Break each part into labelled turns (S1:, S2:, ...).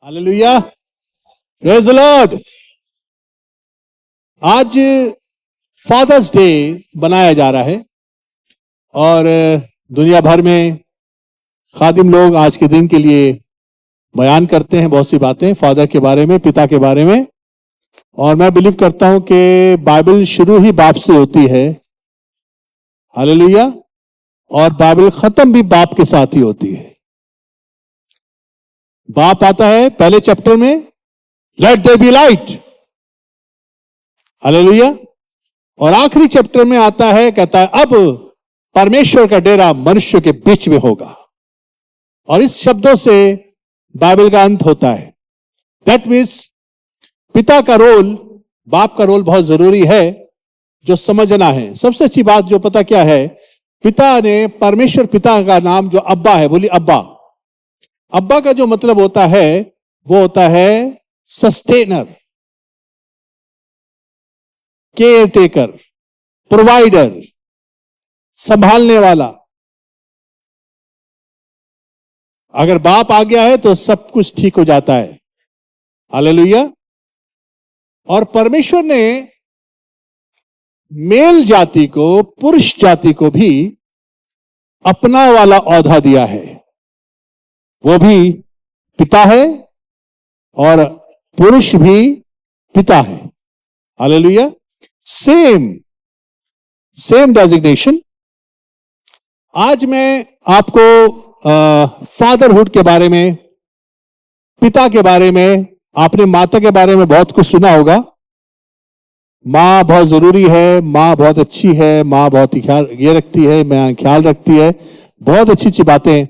S1: Hallelujah, praise the Lord. आज fathers day बनाया जा रहा है और दुनिया भर में खादिम लोग आज के दिन के लिए बयान करते हैं बहुत सी बातें फादर के बारे में, पिता के बारे में। और मैं बिलीव करता हूं कि बाइबल शुरू ही बाप से होती है, हालेलुया, और बाइबल खत्म भी बाप के साथ ही होती है। बाप आता है पहले चैप्टर में, let there be light, hallelujah, और आखिरी चैप्टर में आता है, कहता है अब परमेश्वर का डेरा मनुष्य के बीच में होगा। और इस शब्दों से बाइबल का अंत होता है। दैट मीन्स पिता का रोल, बाप का रोल बहुत जरूरी है जो समझना है। सबसे अच्छी बात जो पता क्या है, पिता ने, परमेश्वर पिता का नाम जो अब्बा है, बोली अब्बा। अब्बा का जो मतलब होता है वो होता है सस्टेनर, केयर टेकर, प्रोवाइडर, संभालने वाला। अगर बाप आ गया है तो सब कुछ ठीक हो जाता है, हालेलुया। और परमेश्वर ने मेल जाति को, पुरुष जाति को भी अपना वाला औधा दिया है। वो भी पिता है और पुरुष भी पिता है, हालेलुया। Same designation. आज मैं आपको फादरहुड के बारे में, पिता के बारे में, आपने माता के बारे में बहुत कुछ सुना होगा। माँ बहुत जरूरी है, माँ बहुत अच्छी है, माँ बहुत ख्याल ये रखती है, माँ ख्याल रखती है। बहुत अच्छी अच्छी बातें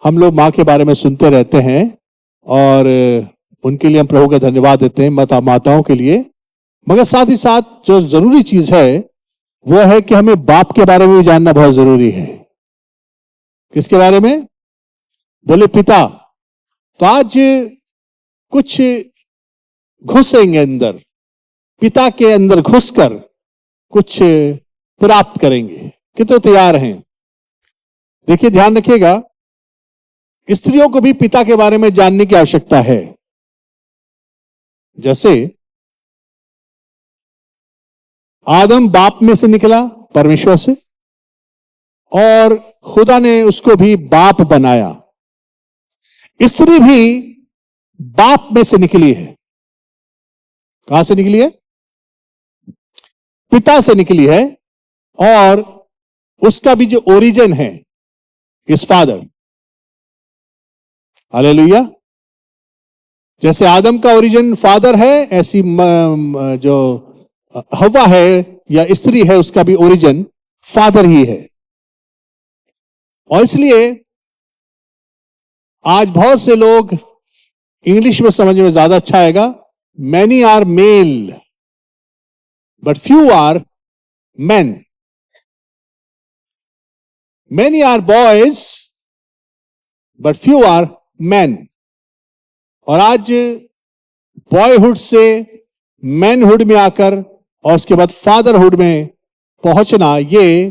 S1: हम लोग माँ के बारे में सुनते रहते हैं और उनके लिए हम प्रभु का धन्यवाद देते हैं, माताओं के लिए। मगर साथ ही साथ जो जरूरी चीज है वो है कि हमें बाप के बारे में भी जानना बहुत जरूरी है। किसके बारे में? बोले पिता। तो आज कुछ घुसेंगे अंदर, पिता के अंदर घुसकर कुछ प्राप्त करेंगे। कितने तैयार हैं? देखिए, ध्यान रखिएगा, स्त्रियों को भी पिता के बारे में जानने की आवश्यकता है। जैसे आदम बाप में से निकला, परमेश्वर से, और खुदा ने उसको भी बाप बनाया। स्त्री भी बाप में से निकली है। कहां से निकली है? पिता से निकली है। और उसका भी जो ओरिजिन है इस फादर, हालेलुया। जैसे आदम का ओरिजिन फादर है, ऐसी जो हवा है या स्त्री है, उसका भी ओरिजिन फादर ही है। और इसलिए आज बहुत से लोग, इंग्लिश में समझ में ज्यादा अच्छा आएगा, many are male but few are men, many are boys but few are man. और आज बॉयहुड से मैनहुड में आकर और उसके बाद फादरहुड में पहुंचना, ये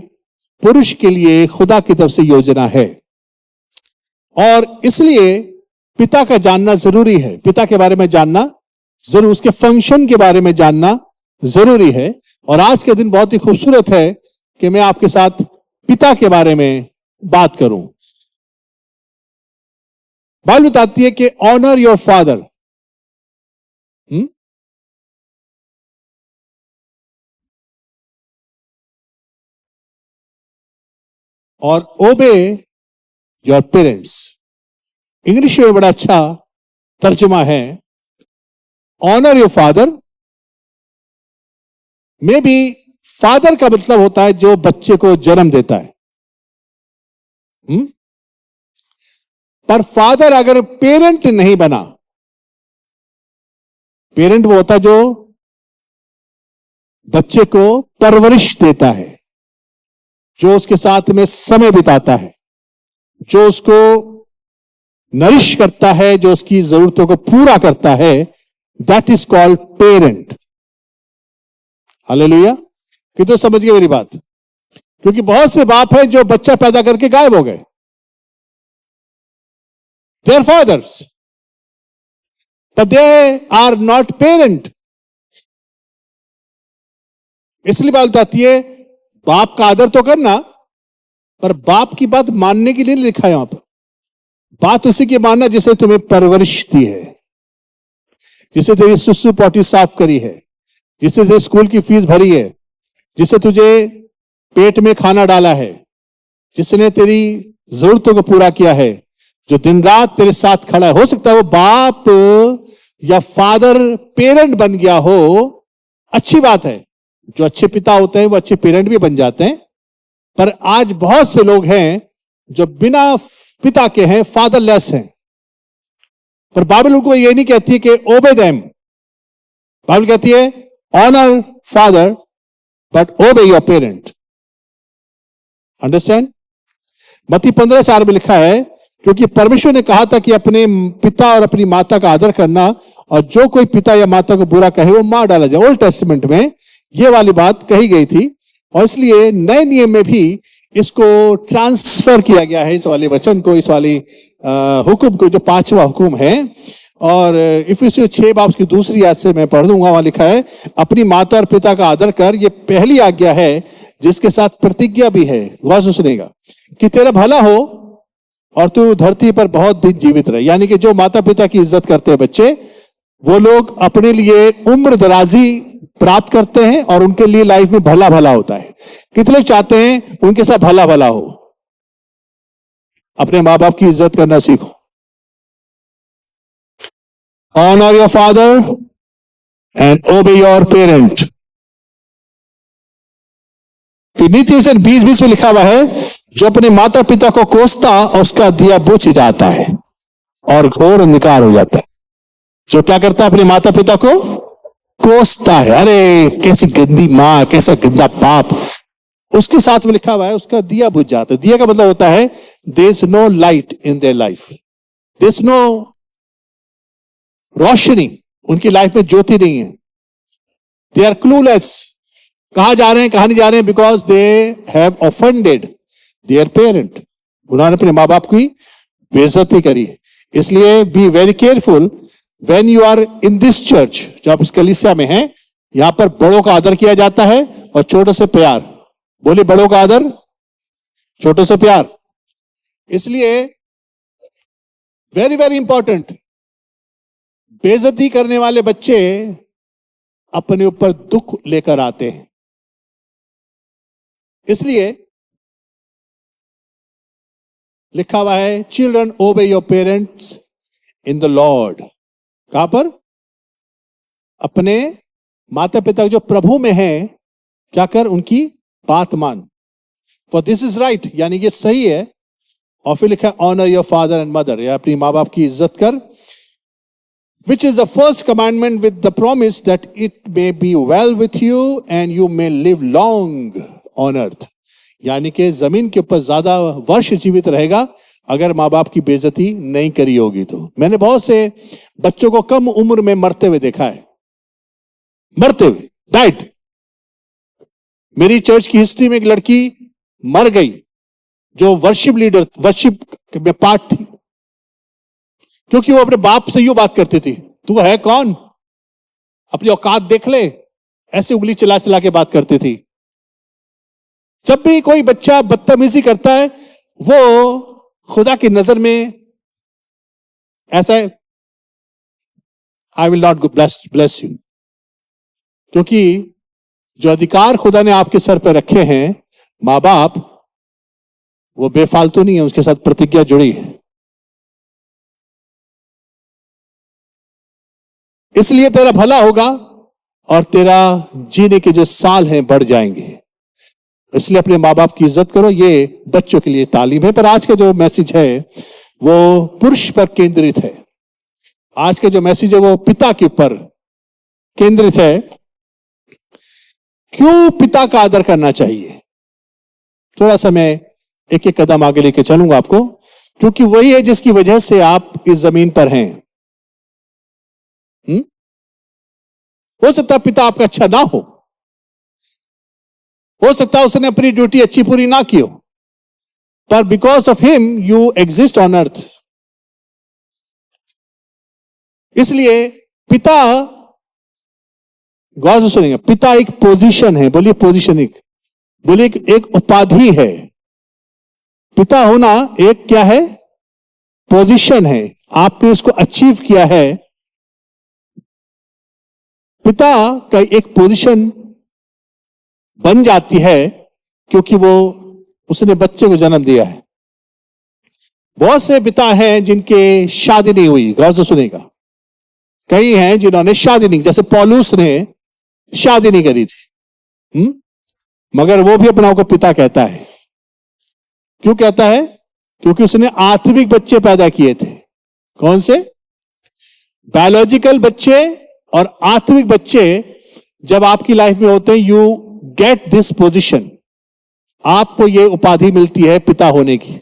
S1: पुरुष के लिए खुदा की तरफ से योजना है। और इसलिए पिता का जानना जरूरी है, पिता के बारे में जानना जरूर, उसके फंक्शन के बारे में जानना जरूरी है। और आज के दिन बहुत ही खूबसूरत है कि मैं आपके साथ पिता के बारे में बात करूं। बाइबल बताती है कि ऑनर योर फादर, और ओबे योर पेरेंट्स। इंग्लिश में बड़ा अच्छा तर्जुमा है, ऑनर योर फादर में भी फादर का मतलब होता है जो बच्चे को जन्म देता है। पर फादर अगर पेरेंट नहीं बना, पेरेंट वो होता है जो बच्चे को परवरिश देता है, जो उसके साथ में समय बिताता है, जो उसको नरिश करता है, जो उसकी जरूरतों को पूरा करता है, that is called parent. Hallelujah. कि तो समझ गए मेरी बात? क्योंकि बहुत से बाप हैं जो बच्चा पैदा करके गायब हो गए, their fathers. but they are not parent. इसलिए बात बताती है बाप का आदर तो करना, पर बाप की बात मानने के लिए नहीं लिखा है वहां पर। बात उसी की मानना जिसे तुम्हें परवरिश दी है, जिसे तेरी सुसु पोटी साफ करी है, जिसे तेरे स्कूल की फीस भरी है, जिसे तुझे पेट में खाना डाला है, जिसने तेरी जरूरतों को पूरा किया है, जो दिन रात तेरे साथ खड़ा है। हो सकता है वो बाप या फादर पेरेंट बन गया हो, अच्छी बात है। जो अच्छे पिता होते हैं वो अच्छे पेरेंट भी बन जाते हैं, पर आज बहुत से लोग हैं जो बिना पिता के हैं, फादरलेस हैं। पर बाइबल उनको ये नहीं कहती है कि ओबे देम, बाइबल कहती है honour father but obey your parent. Understand? मत्ती 15:4 में लिखा है, क्योंकि परमेश्वर ने कहा था कि अपने पिता और अपनी माता का आदर करना, और जो कोई पिता या माता को बुरा कहे वो मार डाला जाए। ओल्ड टेस्टमेंट में ये वाली बात कही गई थी, और इसलिए नए नियम में भी इसको ट्रांसफर किया गया है, इस वाले वचन को, इस वाली हुक्म को, जो 5वां हुक्म है। और इफिसियों 6 की दूसरी आयत से मैं पढ़ दूंगा, वहां लिखा है अपनी माता और पिता का आदर कर, ये पहली आज्ञा है जिसके साथ प्रतिज्ञा भी है, गौर से सुनेगा, कि तेरा भला हो और तू धरती पर बहुत दिन जीवित रहे। यानी कि जो माता पिता की इज्जत करते हैं बच्चे, वो लोग अपने लिए उम्र दराजी प्राप्त करते हैं और उनके लिए लाइफ में भला भला होता है। कितने लोग चाहते हैं उनके साथ भला भला हो? अपने मां बाप की इज्जत करना सीखो। Honour your father and obey your parent. फिर नीति वचन 20:20 में लिखा हुआ है, जो अपने माता पिता को कोसता उसका दिया बुझ जाता है और घोर अंधकार हो जाता है। जो क्या करता है? अपने माता पिता को कोसता है। अरे कैसी गंदी मां, कैसा गंदा बाप, उसके साथ में लिखा हुआ है उसका दिया बुझ जाता है। दिया का मतलब होता है there is no light in their life, there is no रोशनी, उनकी लाइफ में ज्योति नहीं है। दे आर क्लूलेस, कहां जा रहे हैं कहां नहीं जा रहे हैं, because they have offended their parent. उन्होंने अपने मां बाप की बेइज्जती करी। इसलिए be very careful when you are in this church. जो आप इस कलीसिया में हैं, यहां पर बड़ों का आदर किया जाता है और छोटों से प्यार। बोले बड़ों का आदर, छोटों से प्यार। इसलिए वेरी वेरी इंपॉर्टेंट, बेइज्जती करने वाले बच्चे अपने ऊपर दुख लेकर आते हैं। इसलिए लिखा हुआ है चिल्ड्रन ओबे your parents in the Lord. कहां पर? अपने माता पिता जो प्रभु में हैं, क्या कर? उनकी बात मान। फॉर दिस इज राइट, यानी कि सही है। और फिर लिखा है honour your father and mother, या अपनी माँ बाप की इज्जत कर। Which is the first commandment with the promise that it may be well with you and you may live long on earth. यानी कि जमीन के ऊपर ज्यादा वर्ष जीवित रहेगा अगर माँ बाप की बेइज्जती नहीं करी होगी तो। मैंने बहुत से बच्चों को कम उम्र में मरते हुए देखा है, मरते हुए, डाइड। मेरी चर्च की हिस्ट्री में एक लड़की मर गई जो वर्शिप लीडर, वर्शिप में पार्ट थी, क्योंकि वो अपने बाप से यूं बात करती थी, तू है कौन, अपनी औकात देख ले, ऐसे उंगली चला चला के बात करती थी। जब भी कोई बच्चा बदतमीजी करता है, वो खुदा की नजर में ऐसा है, I will not bless you, क्योंकि जो अधिकार खुदा ने आपके सर पर रखे हैं, मां बाप, वो बेफालतू नहीं है, उसके साथ प्रतिज्ञा जुड़ी है। इसलिए तेरा भला होगा और तेरा जीने के जो साल हैं बढ़ जाएंगे। इसलिए अपने माँ बाप की इज्जत करो। ये बच्चों के लिए तालीम है। पर आज का जो मैसेज है वो पुरुष पर केंद्रित है। आज का जो मैसेज है वो पिता के ऊपर केंद्रित है। क्यों पिता का आदर करना चाहिए? थोड़ा सा मैं एक एक कदम आगे लेके चलूंगा आपको, क्योंकि वही है जिसकी वजह से आप इस जमीन पर हैं। हो सकता है पिता आपका अच्छा ना हो सकता है उसने अपनी ड्यूटी अच्छी पूरी ना की हो, पर because of him you exist on earth. इसलिए पिता, गौर से सुनिएगा, पिता एक पोजीशन है, बोलिए पोजीशन, बोलिए एक उपाधि है। पिता होना एक क्या है? पोजीशन है। आपने उसको अचीव किया है। पिता का एक पोजीशन बन जाती है क्योंकि वो उसने बच्चे को जन्म दिया है। बहुत से पिता हैं जिनके शादी नहीं हुई, गौर से सुनेगा। कई हैं जिन्होंने शादी नहीं, जैसे पौलुस ने शादी नहीं करी थी, मगर वो भी अपना को पिता कहता है। क्यों कहता है? क्योंकि उसने आत्मिक बच्चे पैदा किए थे। कौन से? बायोलॉजिकल बच्चे और आत्मिक बच्चे जब आपकी लाइफ में होते हैं, यू गेट दिस पोजीशन, आपको ये उपाधि मिलती है पिता होने की।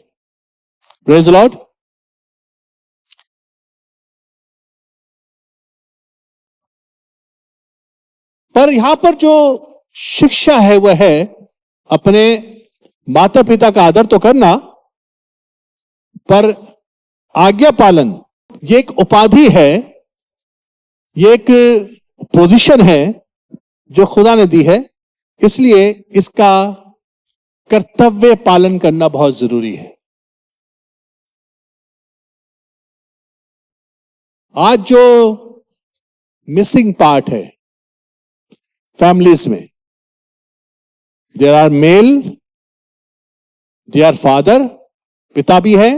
S1: Praise the Lord. पर यहां पर जो शिक्षा है वह है अपने माता पिता का आदर तो करना, पर आज्ञा पालन ये एक उपाधि है, ये एक पोजीशन है जो खुदा ने दी है, इसलिए इसका कर्तव्य पालन करना बहुत जरूरी है। आज जो मिसिंग पार्ट है फैमिलीज में, there are male, they are father, पिता भी है,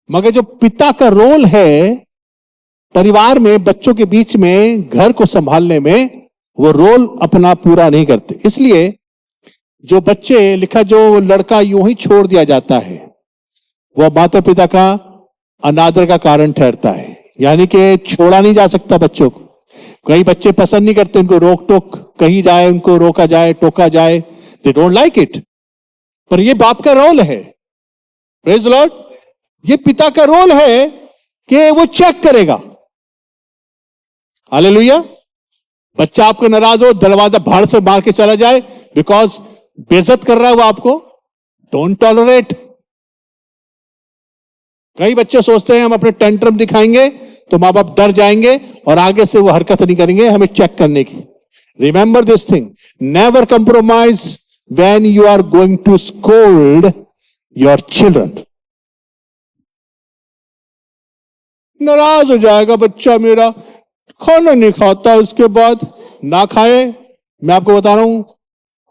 S1: मगर जो पिता का रोल है परिवार में, बच्चों के बीच में, घर को संभालने में, वो रोल अपना पूरा नहीं करते। इसलिए जो बच्चे, लिखा जो लड़का यूं ही छोड़ दिया जाता है वह माता पिता का अनादर का कारण ठहरता है। यानी कि छोड़ा नहीं जा सकता बच्चों को। कई बच्चे पसंद नहीं करते उनको रोक टोक कही जाए, उनको रोका जाए, टोका जाए, दे डोंट लाइक इट। पर ये बाप का रोल है, प्रेज द लॉर्ड। ये पिता का रोल है कि वो चेक करेगा। हालेलुया। बच्चा आपका नाराज हो, दरवाजा भाड़ से मार के चला जाए बिकॉज बेइज्जत कर रहा है वो आपको, डोंट टॉलरेट। कई बच्चे सोचते हैं हम अपने टेंट्रम दिखाएंगे तो मां बाप डर जाएंगे और आगे से वो हरकत नहीं करेंगे हमें चेक करने की। Remember this thing, never compromise when you are going to scold your children. नाराज हो जाएगा बच्चा मेरा, खाना नहीं खाता, उसके बाद ना खाए, मैं आपको बता रहा हूं,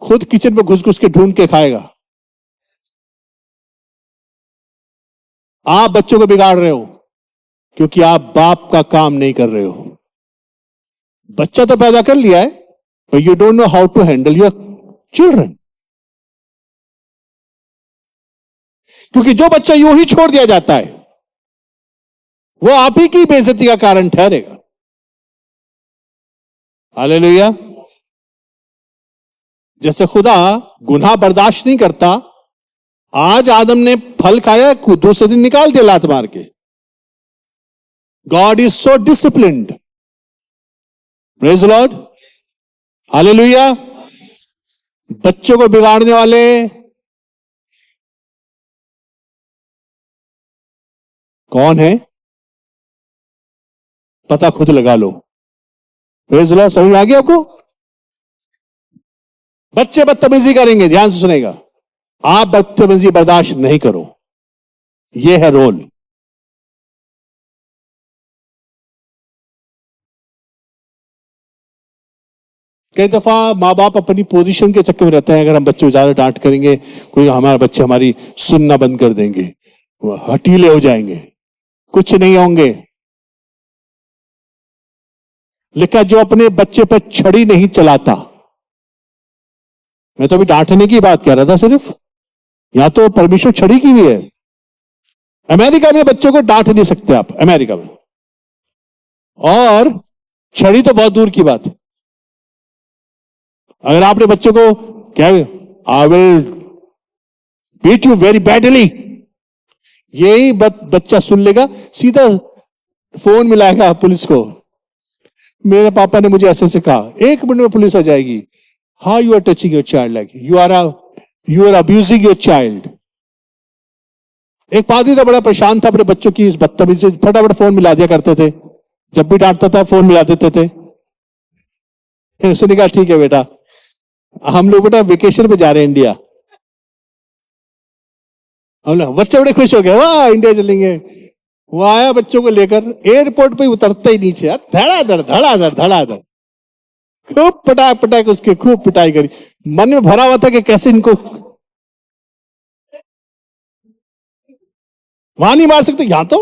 S1: खुद किचन में घुस घुस के ढूंढ के खाएगा। आप बच्चों को बिगाड़ रहे हो क्योंकि आप बाप का काम नहीं कर रहे हो। बच्चा तो पैदा कर लिया है, but you don't know how to handle your children। क्योंकि जो बच्चा यूं ही छोड़ दिया जाता है वो आप ही की बेइज्जती का कारण ठहरेगा। हालेलुया। जैसे खुदा गुनाह बर्दाश्त नहीं करता, आज आदम ने फल खाया, दूसरे दिन निकाल दिया लात मार के। God is so disciplined, praise the Lord. Hallelujah. बच्चों को बिगाड़ने वाले कौन है पता खुद लगा लो। Praise the Lord. समझ में आ गया आपको? बच्चे बदतमीजी करेंगे, ध्यान से सुनेगा, आप बदतमीजी बर्दाश्त नहीं करो, यह है रोल। कई दफा माँ बाप अपनी पोजीशन के चक्कर में रहते हैं। अगर हम बच्चे को ज्यादा डांट करेंगे, कोई हमारे बच्चे हमारी सुनना बंद कर देंगे, हटीले हो जाएंगे, कुछ नहीं होंगे। लिखा जो अपने बच्चे पर छड़ी नहीं चलाता, मैं तो अभी डांटने की बात कह रहा था सिर्फ, यहां तो परमेश्वर छड़ी की भी है। अमेरिका में बच्चों को डांट नहीं सकते आप, अमेरिका में, और छड़ी तो बहुत दूर की बात है। अगर आपने बच्चों को क्या, I will beat you very badly, यही बच्चा सुन लेगा, सीधा फोन मिलाएगा पुलिस को, मेरे पापा ने मुझे ऐसे ऐसे कहा, 1 मिनट में पुलिस आ जाएगी। How you are touching your child, like you are abusing your child. एक पादरी था, बड़ा परेशान था अपने बच्चों की इस बदतमीजी से, फटाफट फोन मिला दिया करते थे। जब भी डांटता था फोन मिला देते थे। उसने कहा ठीक है बेटा, हम लोग बेटा वेकेशन पे जा रहे हैं इंडिया। हम लोग बच्चे बड़े खुश हो गए, वाह इंडिया चलेंगे। वो आया बच्चों को लेकर, एयरपोर्ट पे उतरते ही नीचे धड़ाधड़ धड़ाधड़ धड़ाधड़, खूब पटाख पटाख उसके खूब पिटाई करी। मन में भरा हुआ था कि कैसे इनको वहां नहीं मार सकते, यहां तो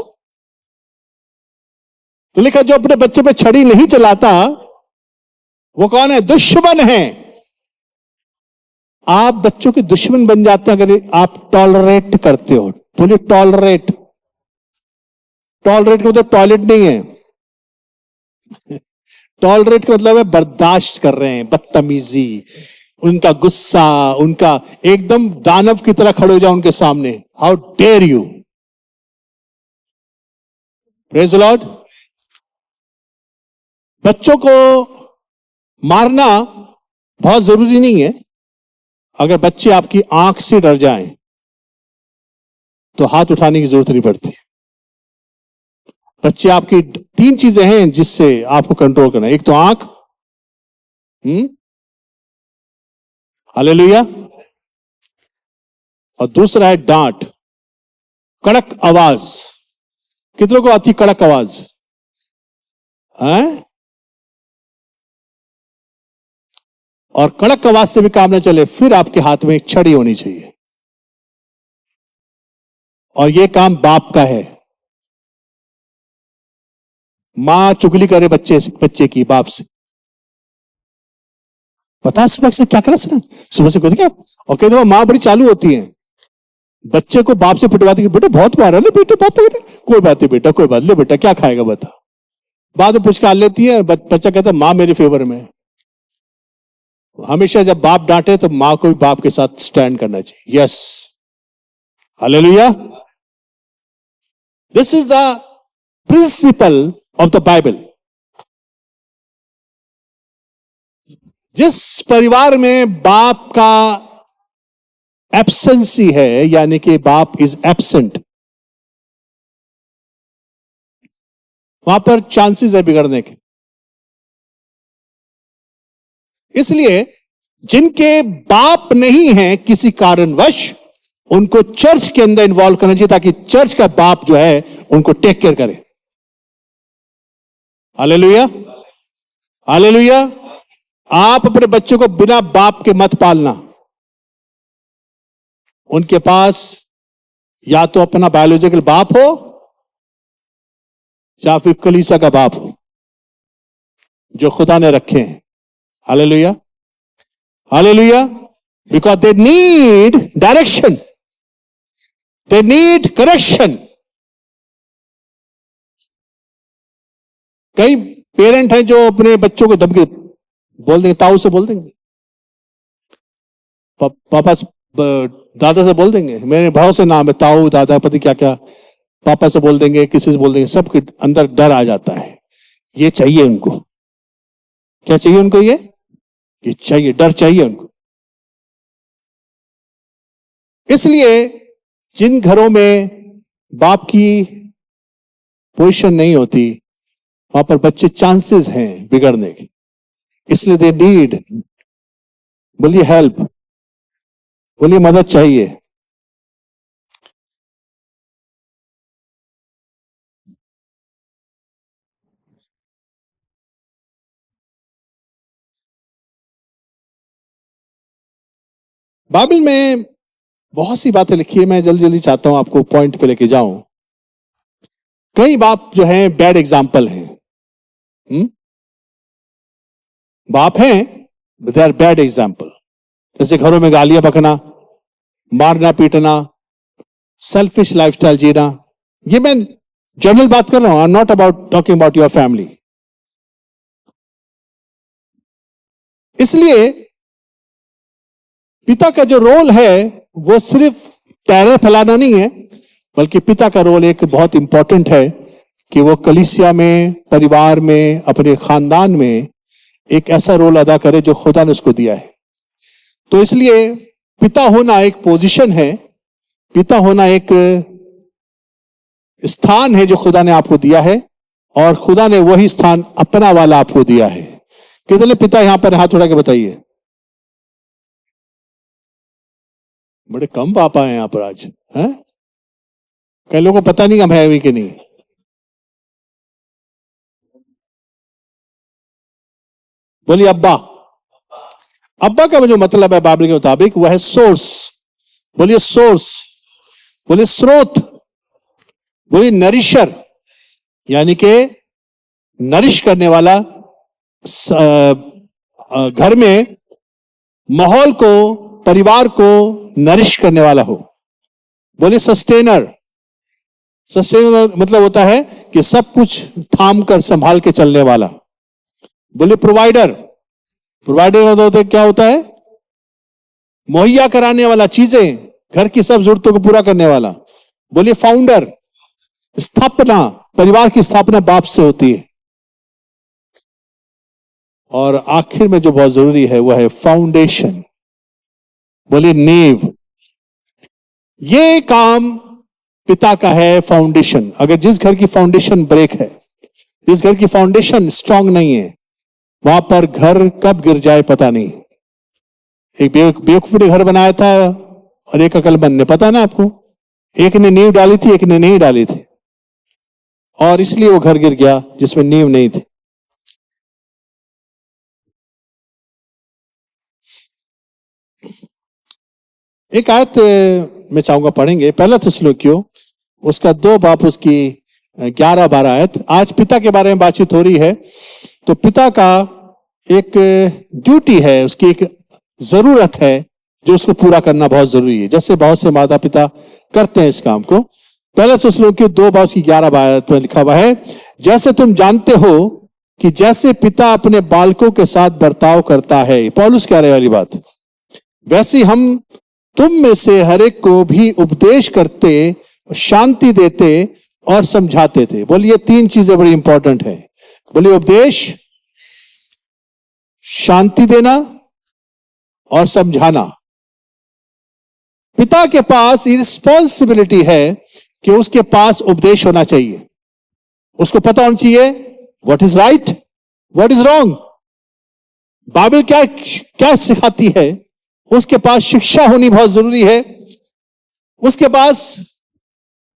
S1: लिखा जो अपने बच्चे पे छड़ी नहीं चलाता वो कौन है? दुश्मन है। आप बच्चों के दुश्मन बन जाते हैं अगर आप टॉलरेट करते हो। बोलिए टॉलरेट। टॉलरेट का मतलब टॉयलेट नहीं है। टॉलरेट का मतलब है बर्दाश्त कर रहे हैं, बदतमीजी, उनका गुस्सा, उनका एकदम दानव की तरह खड़े हो जाओ उनके सामने। How dare you. Praise the Lord. बच्चों को मारना बहुत जरूरी नहीं है। अगर बच्चे आपकी आंख से डर जाएं तो हाथ उठाने की जरूरत नहीं पड़ती। बच्चे आपकी 3 चीजें हैं जिससे आपको कंट्रोल करना है। एक तो आंख, हालेलुया, और दूसरा है डांट, कड़क आवाज। कितनों को आती कड़क आवाज है? और कड़क आवाज से भी काम न चले, फिर आपके हाथ में एक छड़ी होनी चाहिए। और यह काम बाप का है। मां चुगली करे बच्चे की बाप से, पता सुबह से क्या करा सुना, सुबह से क्या। और कहते मां बड़ी चालू होती है, बच्चे को बाप से पिटवाती है, बेटा बहुत मारा ले बेटा, पापा कोई बात नहीं बेटा, कोई बात, ले बेटा क्या खाएगा बता। बाद में पुचकार लेती है, बच्चा कहता है मां मेरे फेवर में। हमेशा जब बाप डांटे तो मां को भी बाप के साथ स्टैंड करना चाहिए। Yes, hallelujah. This is the principle of the Bible. जिस परिवार में बाप का एब्सेंसी है, यानी कि बाप इज एब्सेंट, वहां पर चांसेस है बिगड़ने के। इसलिए जिनके बाप नहीं है किसी कारणवश, उनको चर्च के अंदर इन्वॉल्व करना चाहिए ताकि चर्च का बाप जो है उनको टेक केयर करे। Hallelujah, hallelujah. आप अपने बच्चों को बिना बाप के मत पालना। उनके पास या तो अपना बायोलॉजिकल बाप हो या फिर कलीसिया का बाप हो जो खुदा ने रखे हैं। Hallelujah, hallelujah. Because they need direction, they need correction. कई पेरेंट हैं जो अपने बच्चों को धमकी बोल देंगे, ताऊ से बोल देंगे, पापा दादा से बोल देंगे, मेरे भाव से नाम है ताऊ दादा पति क्या क्या, पापा से बोल देंगे, किसी से बोल देंगे, सबके अंदर डर आ जाता है। ये चाहिए उनको, क्या चाहिए उनको? ये चाहिए, डर चाहिए उनको। इसलिए जिन घरों में बाप की पोजीशन नहीं होती वहां पर बच्चे चांसेस हैं बिगड़ने के। इसलिए दे नीड, बोलिए हेल्प, बोलिए मदद चाहिए। बाइबल में बहुत सी बातें लिखी है, मैं जल्दी जल्दी चाहता हूं आपको पॉइंट पे लेके जाऊं। कई बाप जो हैं बैड एग्जाम्पल हैं, बाप हैं दे आर बैड एग्जाम्पल। जैसे घरों में गालियां बकना, मारना पीटना, सेल्फिश लाइफस्टाइल जीना। ये मैं जनरल बात कर रहा हूं, I am not about talking about your family. इसलिए पिता का जो रोल है वो सिर्फ टेरर फैलाना नहीं है, बल्कि पिता का रोल एक बहुत इंपॉर्टेंट है कि वो कलीसिया में, परिवार में, अपने खानदान में एक ऐसा रोल अदा करे जो खुदा ने उसको दिया है। तो इसलिए पिता होना एक पोजीशन है, पिता होना एक स्थान है जो खुदा ने आपको दिया है, और खुदा ने वही स्थान अपना वाला आपको दिया है। कितने पिता यहां पर हाथ उठा के बताइए? बड़े कम पापा हैं यहां पर आज, हैं? कई लोगों को पता नहीं हम है भी कि नहीं। बोलिए अब्बा। अब्बा का जो मतलब है बाइबल के मुताबिक वह है सोर्स। बोलिए सोर्स। बोलिए स्रोत। बोलिए नरिशर, यानी कि नरिश करने वाला, घर में माहौल को, परिवार को नरिश करने वाला हो। बोलिए सस्टेनर। सस्टेनर मतलब होता है कि सब कुछ थाम कर संभाल के चलने वाला। बोलिए प्रोवाइडर। प्रोवाइडर होता है, क्या होता है? मुहैया कराने वाला, चीजें, घर की सब जरूरतों को पूरा करने वाला। बोलिए फाउंडर। स्थापना, परिवार की स्थापना बाप से होती है। और आखिर में जो बहुत जरूरी है वह है फाउंडेशन। बोलिए नींव। ये काम पिता का है, फाउंडेशन। अगर जिस घर की फाउंडेशन ब्रेक है, जिस घर की फाउंडेशन स्ट्रांग नहीं है, वहां पर घर कब गिर जाए पता नहीं। एक बेवकूफ ने घर बनाया था और एक अकलमंद ने, पता ना आपको? एक ने नींव डाली थी, एक ने नहीं डाली थी, और इसलिए वो घर गिर गया जिसमें नींव नहीं थी। एक आयत मैं चाहूंगा पढ़ेंगे, पहला थिस्सलुनीकियों उसका 2 बाब उसकी 11-12 आयत। आज पिता के बारे में बातचीत हो रही है, तो पिता का एक ड्यूटी है, उसकी एक जरूरत है जो उसको पूरा करना बहुत जरूरी है, जैसे बहुत से माता पिता करते हैं इस काम को। पहला थिस्सलुनीकियों 2 बाब उसकी 11 आयत में लिखा हुआ है, जैसे तुम जानते हो कि जैसे पिता अपने बालकों के साथ बर्ताव करता है, पौलुस कह रहे वाली बात, वैसे हम तुम में से हर एक को भी उपदेश करते, शांति देते और समझाते थे। बोलिए 3 चीजें बड़ी इंपॉर्टेंट है। बोलिए उपदेश, शांति देना और समझाना। पिता के पास ये रिस्पॉन्सिबिलिटी है कि उसके पास उपदेश होना चाहिए। उसको पता होना चाहिए what is right, what is wrong, Bible क्या क्या सिखाती है। उसके पास शिक्षा होनी बहुत जरूरी है। उसके पास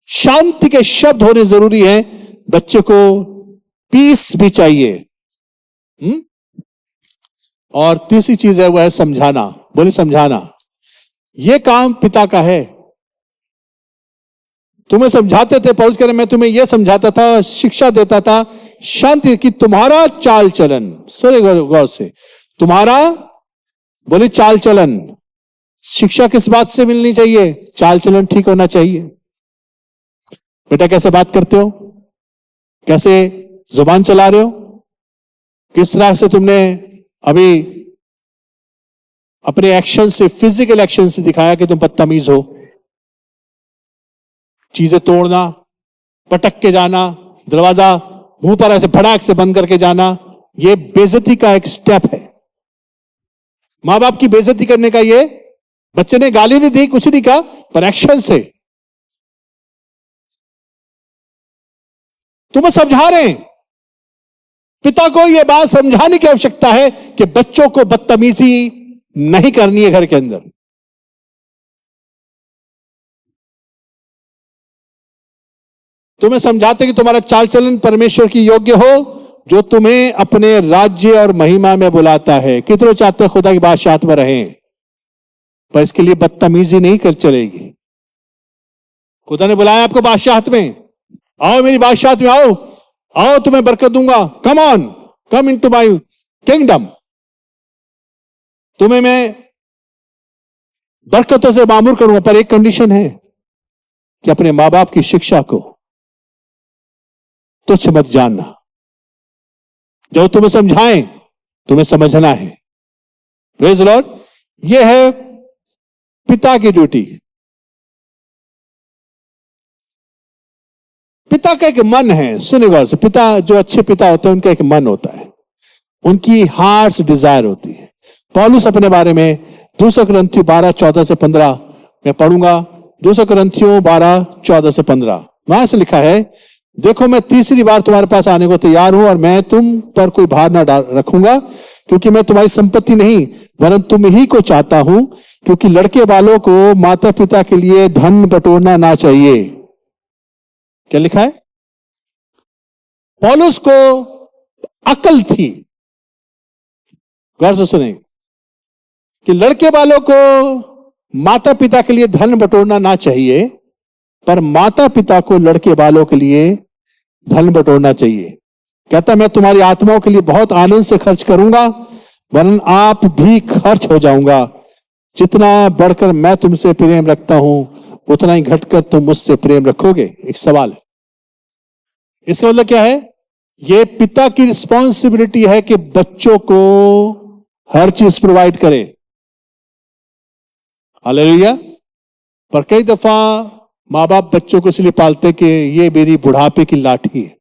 S1: शांति के शब्द होने जरूरी है। बच्चे को पीस भी चाहिए। और तीसरी चीज है वह है समझाना। बोले समझाना। यह काम पिता का है। तुम्हें समझाते थे, पौलुस कह रहे मैं तुम्हें यह समझाता था, शिक्षा देता था, शांति की तुम्हारा चाल चलन, सुने गौर से, तुम्हारा, बोले चाल चलन। शिक्षा किस बात से मिलनी चाहिए? चाल चलन ठीक होना चाहिए। बेटा कैसे बात करते हो, कैसे जुबान चला रहे हो, किस तरह से तुमने अभी अपने एक्शन से, फिजिकल एक्शन से दिखाया कि तुम बदतमीज हो। चीजें तोड़ना, पटक के जाना, दरवाजा मुंह पर ऐसे फटाक से बंद करके जाना, यह बेइज्जती का एक स्टेप है। मां बाप की बेइज्जती करने का, ये बच्चे ने गाली नहीं दी, कुछ नहीं कहा, पर एक्शन से तुम्हें समझा रहे हैं। पिता को यह बात समझाने की आवश्यकता है कि बच्चों को बदतमीजी नहीं करनी है घर के अंदर। तुम्हें समझाते कि तुम्हारा चाल चलन परमेश्वर की योग्य हो, जो तुम्हें अपने राज्य और महिमा में बुलाता है। कितने चाहते हैं खुदा की बादशाहत में रहें, पर इसके लिए बदतमीजी नहीं कर चलेगी। खुदा ने बुलाया आपको बादशाहत में, आओ मेरी बादशाहत में आओ, आओ तुम्हें बरकत दूंगा, come on, come into my kingdom. तुम्हें मैं बरकतों से मामूर करूंगा, पर एक कंडीशन है कि अपने मां बाप की शिक्षा को तुच्छ मत जानना। जो तुम्हें समझाएं तुम्हें समझना है। Praise Lord. यह है पिता की ड्यूटी। पिता का एक मन है, सुने गौर से, पिता जो अच्छे पिता होते हैं उनका एक मन होता है, उनकी हार्ट्स डिजायर होती है। पौलुस अपने बारे में 2 कुरिन्थियों 12:14 से 15 मैं पढ़ूंगा। 2 कुरिन्थियों 12:14 से 15 वहां से लिखा है, देखो मैं तीसरी बार तुम्हारे पास आने को तैयार हूं और मैं तुम पर कोई भार ना रखूंगा, क्योंकि मैं तुम्हारी संपत्ति नहीं वरन तुम ही को चाहता हूं, क्योंकि लड़के वालों को माता पिता के लिए धन बटोरना ना चाहिए। क्या लिखा है? पौलुस को अकल थी, गौर से सुने, कि लड़के वालों को माता पिता के लिए धन बटोरना ना चाहिए, पर माता पिता को लड़के वालों के लिए धन बटोरना चाहिए। कहता मैं तुम्हारी आत्माओं के लिए बहुत आनंद से खर्च करूंगा, वरन आप भी खर्च हो जाऊंगा। जितना बढ़कर मैं तुमसे प्रेम रखता हूं उतना ही घटकर तुम मुझसे प्रेम रखोगे। एक सवाल है, इसका मतलब क्या है? ये पिता की रिस्पॉन्सिबिलिटी है कि बच्चों को हर चीज प्रोवाइड करे। हालेलुया। पर कई दफा मां बाप बच्चों को इसलिए पालते कि ये मेरी बुढ़ापे की लाठी है।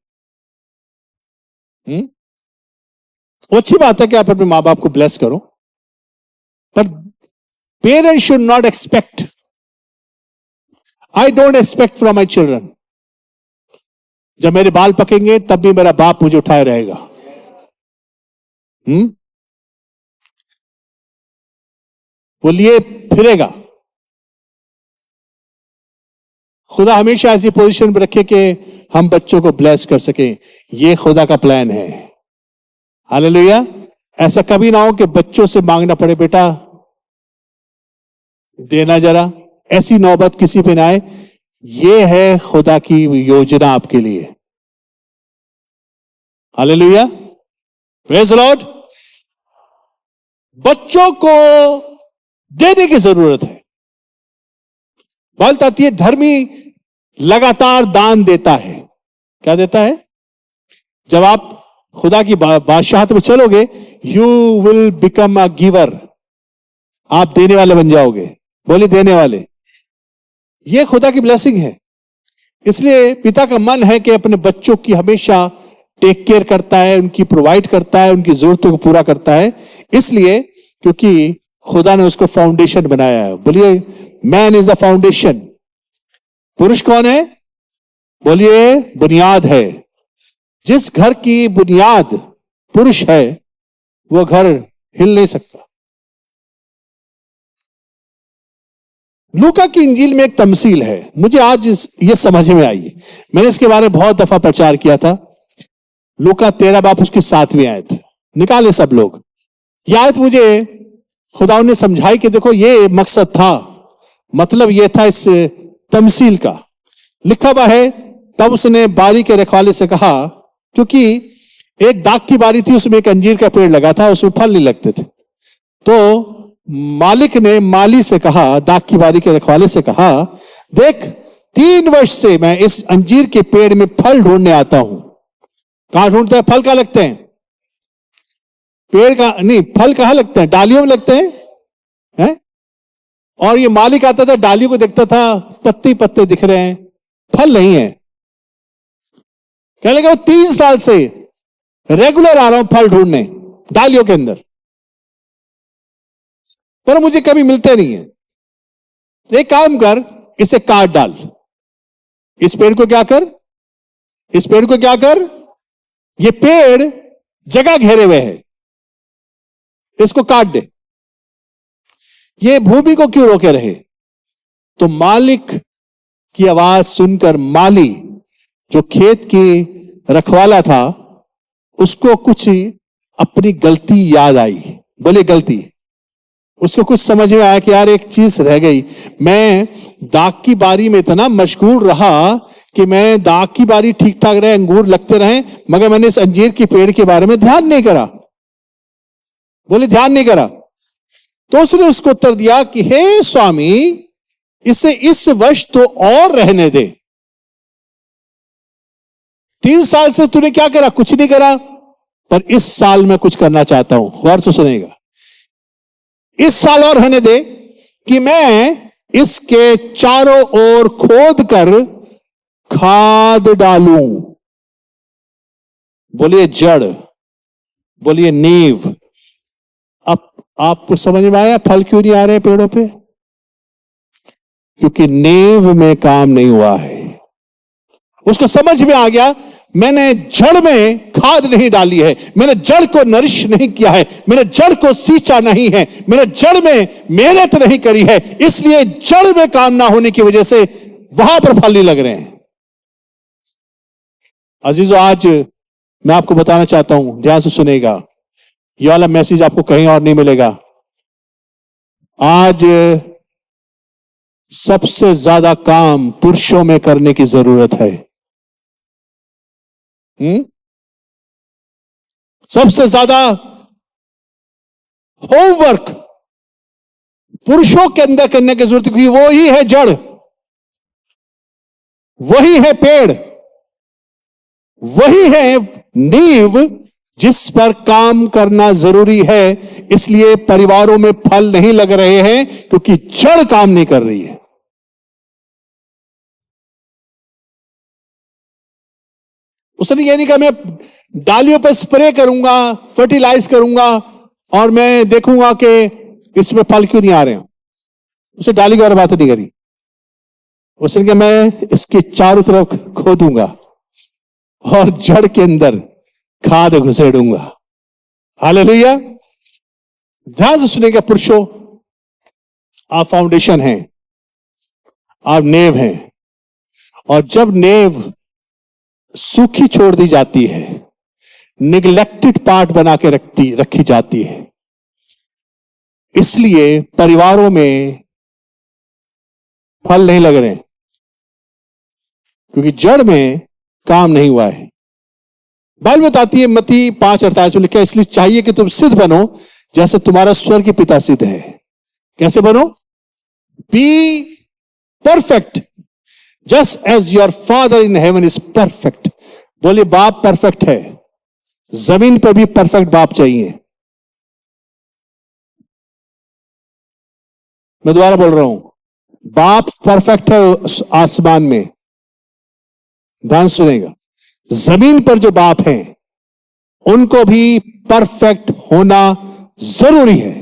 S1: वो अच्छी बात है कि आप अपने मां बाप को ब्लेस करो, पर parents should not expect, I don't expect from my children, जब मेरे बाल पकेंगे तब भी मेरा बाप मुझे उठाए रहेगा। वो लिए फिरेगा। खुदा हमेशा ऐसी पोजीशन पर रखे कि हम बच्चों को ब्लेस कर सकें। ये खुदा का प्लान है। हालेलुया। ऐसा कभी ना हो कि बच्चों से मांगना पड़े, बेटा देना जरा, ऐसी नौबत किसी पे ना आए। ये है खुदा की योजना आपके लिए। Hallelujah, praise the Lord. बच्चों को देने की जरूरत है। बात आती है, धर्मी लगातार दान देता है। क्या देता है? जब आप खुदा की बादशाहत में चलोगे, you will become a giver, आप देने वाले बन जाओगे। बोले देने वाले। यह खुदा की ब्लेसिंग है। इसलिए पिता का मन है कि अपने बच्चों की हमेशा टेक केयर करता है, उनकी प्रोवाइड करता है, उनकी जरूरतों को पूरा करता है। इसलिए क्योंकि खुदा ने उसको फाउंडेशन बनाया है। बोलिए मैन इज अ फाउंडेशन। पुरुष कौन है? बोलिए बुनियाद है। जिस घर की बुनियाद पुरुष है वो घर हिल नहीं सकता। लूका की इंजील में एक तमसील है, मुझे आज ये समझ में आई। मैंने इसके बारे में बहुत दफा प्रचार किया था। लूका 13 बाप उसकी 7वीं आयत निकाले सब लोग। यह आयत मुझे खुदा ने समझाई कि देखो ये मकसद था, मतलब ये था इस तमसील का। लिखा हुआ है, तब उसने बारी के रखवाले से कहा, क्योंकि एक दाख की बारी थी, उसमें एक अंजीर का पेड़ लगा था, उसमें फल नहीं लगते थे। तो मालिक ने माली से कहा, दाख की बारी के रखवाले से कहा, देख 3 वर्ष से मैं इस अंजीर के पेड़ में फल ढूंढने आता हूं। कहां ढूंढते हैं? फल कहां लगते हैं? पेड़ का नहीं, फल कहां लगते हैं? डालियों में लगते हैं। और ये मालिक आता था, डालियों को देखता था, पत्ते पत्ते दिख रहे हैं, फल नहीं है। कहने लगा 3 साल से रेगुलर आ रहा हूं फल ढूंढने डालियों के अंदर, पर मुझे कभी मिलते नहीं है। एक काम कर, इसे काट डाल। इस पेड़ को क्या कर? इस पेड़ को क्या कर? ये पेड़ जगह घेरे हुए है, इसको काट दे। ये भूमि को क्यों रोके रहे? तो मालिक की आवाज सुनकर माली, जो खेत की रखवाला था, उसको कुछ अपनी गलती याद आई। बोले गलती। उसको कुछ समझ में आया कि यार एक चीज रह गई। मैं दाख की बारी में इतना मशगूल रहा कि मैं दाख की बारी ठीक ठाक रहे, अंगूर लगते रहे, मगर मैंने इस अंजीर के पेड़ के बारे में ध्यान नहीं करा। बोले ध्यान नहीं करा। तो उसने उसको उत्तर दिया कि हे स्वामी, इसे इस वर्ष तो और रहने दे। 3 साल से तूने क्या करा? कुछ नहीं करा, पर इस साल मैं कुछ करना चाहता हूं। गौर से सुनेगा। इस साल और रहने दे कि मैं इसके चारों ओर खोद कर खाद डालूं। बोलिए जड़, बोलिए नींव। अब आपको समझ में आया फल क्यों नहीं आ रहे पेड़ों पे? क्योंकि नींव में काम नहीं हुआ है। उसको समझ में आ गया, मैंने जड़ में खाद नहीं डाली है, मैंने जड़ को नरिश नहीं किया है, मैंने जड़ को सींचा नहीं है, मैंने जड़ में मेहनत नहीं करी है, इसलिए जड़ में काम ना होने की वजह से वहां पर फल नहीं लग रहे हैं। अजीजों, आज मैं आपको बताना चाहता हूं, ध्यान से सुनेगा, ये वाला मैसेज आपको कहीं और नहीं मिलेगा। आज सबसे ज्यादा काम पुरुषों में करने की जरूरत है। सबसे ज्यादा होमवर्क पुरुषों के अंदर करने की जरूरत है, क्योंकि वो ही है जड़, वही है पेड़, वही है नींव जिस पर काम करना जरूरी है। इसलिए परिवारों में फल नहीं लग रहे हैं क्योंकि जड़ काम नहीं कर रही है। उसने ये नहीं कहा मैं डालियों पर स्प्रे करूंगा, फर्टिलाइज करूंगा और मैं देखूंगा कि इसमें फल क्यों नहीं आ रहे हैं। उसे डाली की और बात नहीं करी। उसने कहा मैं इसके चारों तरफ खोदूंगा और जड़ के अंदर खाद घुसेड़ूंगा। हालेलुया। ध्यान से सुनेगा पुरुषों, आप फाउंडेशन हैं, आप नेव हैं, और जब नेव सूखी छोड़ दी जाती है, निगलेक्टेड पार्ट बना के रखी जाती है, इसलिए परिवारों में फल नहीं लग रहे, क्योंकि जड़ में काम नहीं हुआ है। बाइबल बताती है मत्ती 5:48 में लिखा है, इसलिए चाहिए कि तुम सिद्ध बनो जैसे तुम्हारा स्वर्गीय पिता सिद्ध है। कैसे बनो? Be perfect just as your father in heaven is perfect. बोले बाप परफेक्ट है, जमीन पर भी परफेक्ट बाप चाहिए। मैं दोबारा बोल रहा हूं, बाप परफेक्ट है आसमान में, ध्यान सुनेगा, जमीन पर जो बाप हैं उनको भी परफेक्ट होना जरूरी है।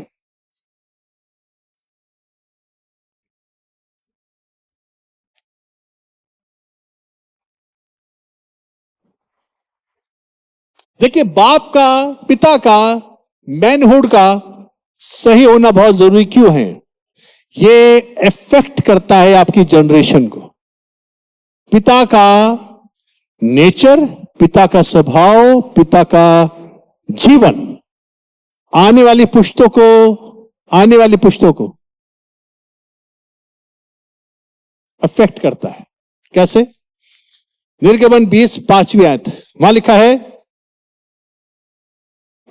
S1: देखिए, बाप का, पिता का, मैनहुड का सही होना बहुत जरूरी क्यों है? ये इफेक्ट करता है आपकी जनरेशन को। पिता का नेचर, पिता का स्वभाव, पिता का जीवन आने वाली पुश्तों को अफेक्ट करता है। कैसे? निर्गमन 20:5 आयत, वहां लिखा है,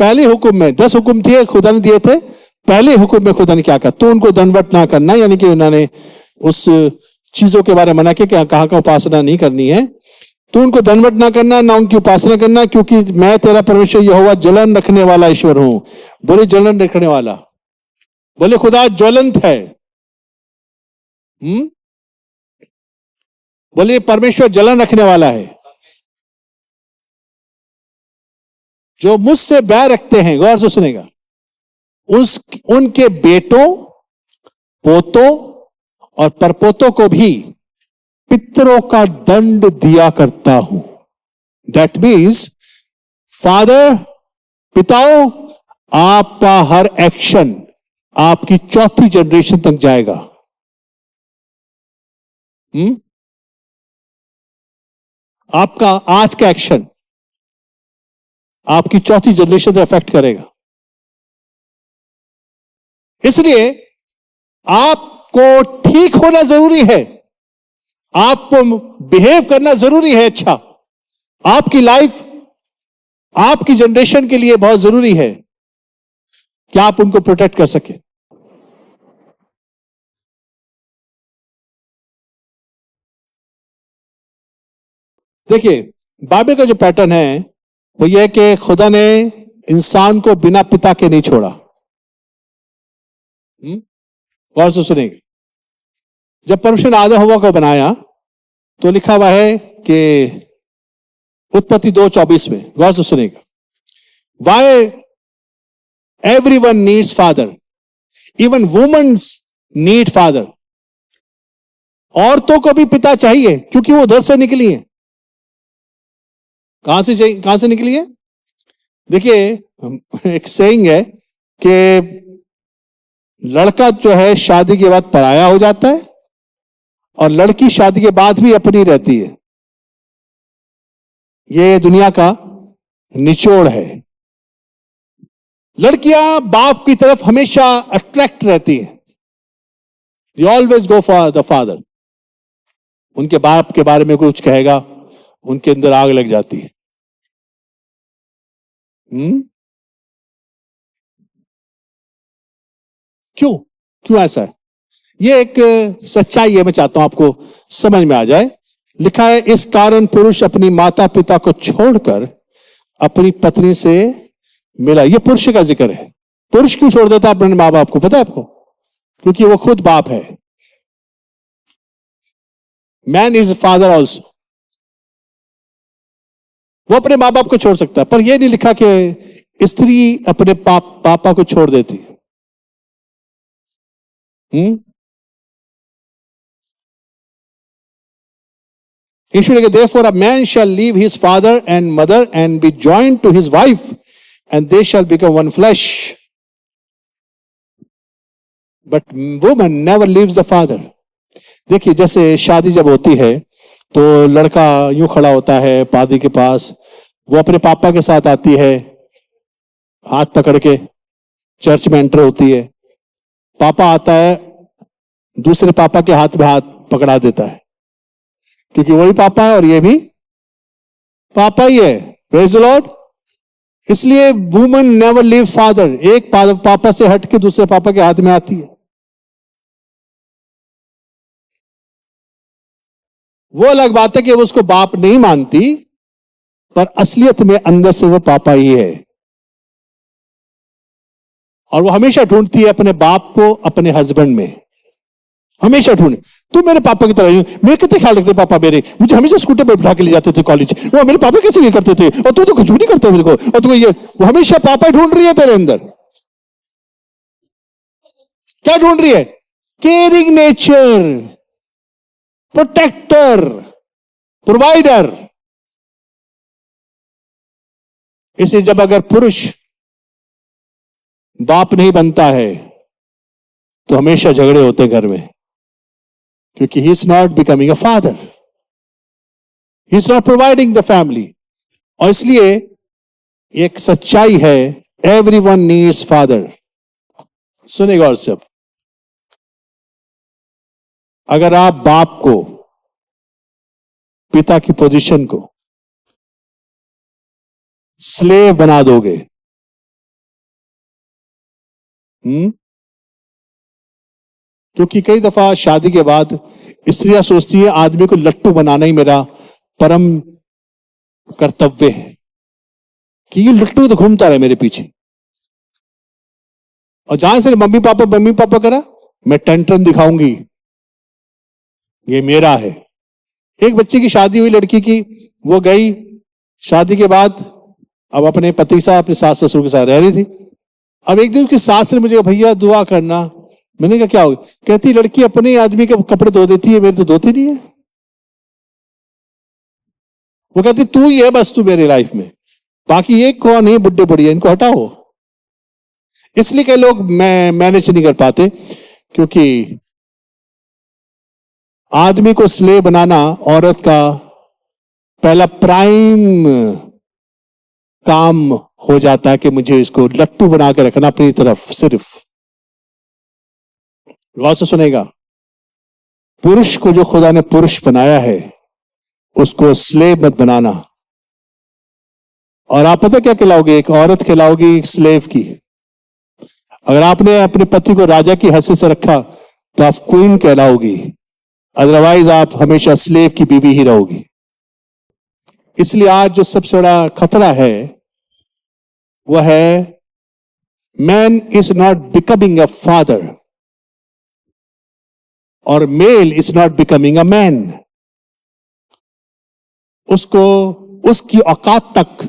S1: पहले हुक्म में 10 हुक्म थे खुदा ने दिए थे। पहले हुक्म में खुदा ने क्या कहा? तो उनको दंडवत ना करना, यानी कि उन्होंने उस चीजों के बारे में मना किया कि कहां का उपासना नहीं करनी है। तो उनको दंडवत ना करना, ना उनकी उपासना करना, क्योंकि मैं तेरा परमेश्वर यहोवा जलन रखने वाला ईश्वर हूं। बोले जलन रखने वाला, बोले खुदा ज्वलंत है। बोले परमेश्वर जलन रखने वाला है। जो मुझसे बैर रखते हैं, गौर से सुनेगा, उनके बेटों, पोतों और परपोतों को भी पितरों का दंड दिया करता हूं। दैट मीन्स फादर, पिताओं, आपका हर एक्शन आपकी चौथी जनरेशन तक जाएगा। आपका आज का एक्शन आपकी चौथी जनरेशन को अफेक्ट करेगा। इसलिए आपको ठीक होना जरूरी है, आपको बिहेव करना जरूरी है अच्छा। आपकी लाइफ आपकी जनरेशन के लिए बहुत जरूरी है कि आप उनको प्रोटेक्ट कर सके। देखिए, बाइबल का जो पैटर्न है वो ये है कि खुदा ने इंसान को बिना पिता के नहीं छोड़ा। गौर से सुनेंगे, जब परमेश्वर ने आदम हव्वा को बनाया तो लिखा हुआ है कि उत्पत्ति 2:24 में, गौर से सुनेगा, why everyone needs father, even womens need father. औरतों को भी पिता चाहिए क्योंकि वो उधर से निकली हैं। कहां से निकली है? देखिए, एक सेइंग है कि लड़का जो है शादी के बाद पराया हो जाता है और लड़की शादी के बाद भी अपनी रहती है। ये दुनिया का निचोड़ है। लड़कियां बाप की तरफ हमेशा अट्रैक्ट रहती हैं। They always go for the father. उनके बाप के बारे में कुछ कहेगा, उनके अंदर आग लग जाती है। क्यों क्यों ऐसा है? ये एक सच्चाई है, मैं चाहता हूं आपको समझ में आ जाए। लिखा है, इस कारण पुरुष अपनी माता पिता को छोड़कर अपनी पत्नी से मिला। ये पुरुष का जिक्र है। पुरुष क्यों छोड़ देता है अपने मां बाप को, पता है आपको? क्योंकि वो खुद बाप है। Man is father also. वो अपने मां बाप को छोड़ सकता है, पर यह नहीं लिखा कि स्त्री अपने पापा को छोड़ देती है। Therefore a man shall leave his father and mother and be joined to his wife, and they shall become one flesh. But woman never leaves the father. देखिए, जैसे शादी जब होती है तो लड़का यूं खड़ा होता है पादी के पास, वो अपने पापा के साथ आती है, हाथ पकड़ के चर्च में एंटर होती है। पापा आता है, दूसरे पापा के हाथ में हाथ पकड़ा देता है, क्योंकि वही पापा है और ये भी पापा ही है। Praise the Lord. इसलिए वुमन नेवर लीव फादर। एक पापा से हट के दूसरे पापा के हाथ में आती है। वो अलग बात है कि वो उसको बाप नहीं मानती, पर असलियत में अंदर से वो पापा ही है। और वो हमेशा ढूंढती है अपने बाप को अपने हस्बैंड में, हमेशा ढूंढे। तू मेरे पापा की तरह, मेरे कितने ख्याल रखते पापा मेरे, मुझे हमेशा स्कूटर पर बिठा के ले जाते थे कॉलेज। वो मेरे पापा कैसे नहीं करते थे, और तू तो कुछ भी नहीं करता मेरे को, और तू ये, वो हमेशा पापा ढूंढ रही है तेरे अंदर। क्या ढूंढ रही है? Caring nature, protector, provider. इसे जब अगर पुरुष बाप नहीं बनता है तो हमेशा झगड़े होते हैं घर में, क्योंकि ही is not becoming a father, he is not providing the family. और इसलिए एक सच्चाई है, एवरीवन नीड्स फादर। सुनेगा और सब, अगर आप बाप को, पिता की पोजीशन को स्लेव बना दोगे, क्योंकि कई दफा शादी के बाद स्त्रियां सोचती है आदमी को लट्टू बनाना ही मेरा परम कर्तव्य है, कि ये लट्टू तो घूमता रहे मेरे पीछे, और जहां से मम्मी पापा करा, मैं टेंट्रम दिखाऊंगी, ये मेरा है। एक बच्चे की शादी हुई लड़की की, वो गई शादी के बाद, अब अपने पति के साथ, अपने सास ससुर के साथ रह रही थी। अब एक दिन उसकी सास ने मुझे कहा, भैया दुआ करना। मैंने कहा क्या हो? कहती लड़की अपने आदमी के कपड़े धो देती है, मेरे तो धोती नहीं है। वो कहती तू ही है बस, तू मेरी लाइफ में, बाकी एक कौन है बुड्ढे बुढ़िया, इनको हटाओ। इसलिए कई लोग मैनेज नहीं कर पाते, क्योंकि आदमी को स्लेव बनाना औरत का पहला प्राइम काम हो जाता है, कि मुझे इसको लट्टू बना के रखना अपनी तरफ। सिर्फ गौर से सुनेगा, पुरुष को जो खुदा ने पुरुष बनाया है उसको स्लेव मत बनाना। और आप पता क्या खिलाओगे? एक औरत खिलाओगी एक स्लेव की। अगर आपने अपने पति को राजा की हैसियत से रखा तो आप क्वीन कहलाओगी, अदरवाइज आप हमेशा स्लेव की बीवी ही रहोगी। इसलिए आज जो सबसे बड़ा खतरा है वह है, man is not becoming a father और male is not becoming a man. उसको उसकी औकात तक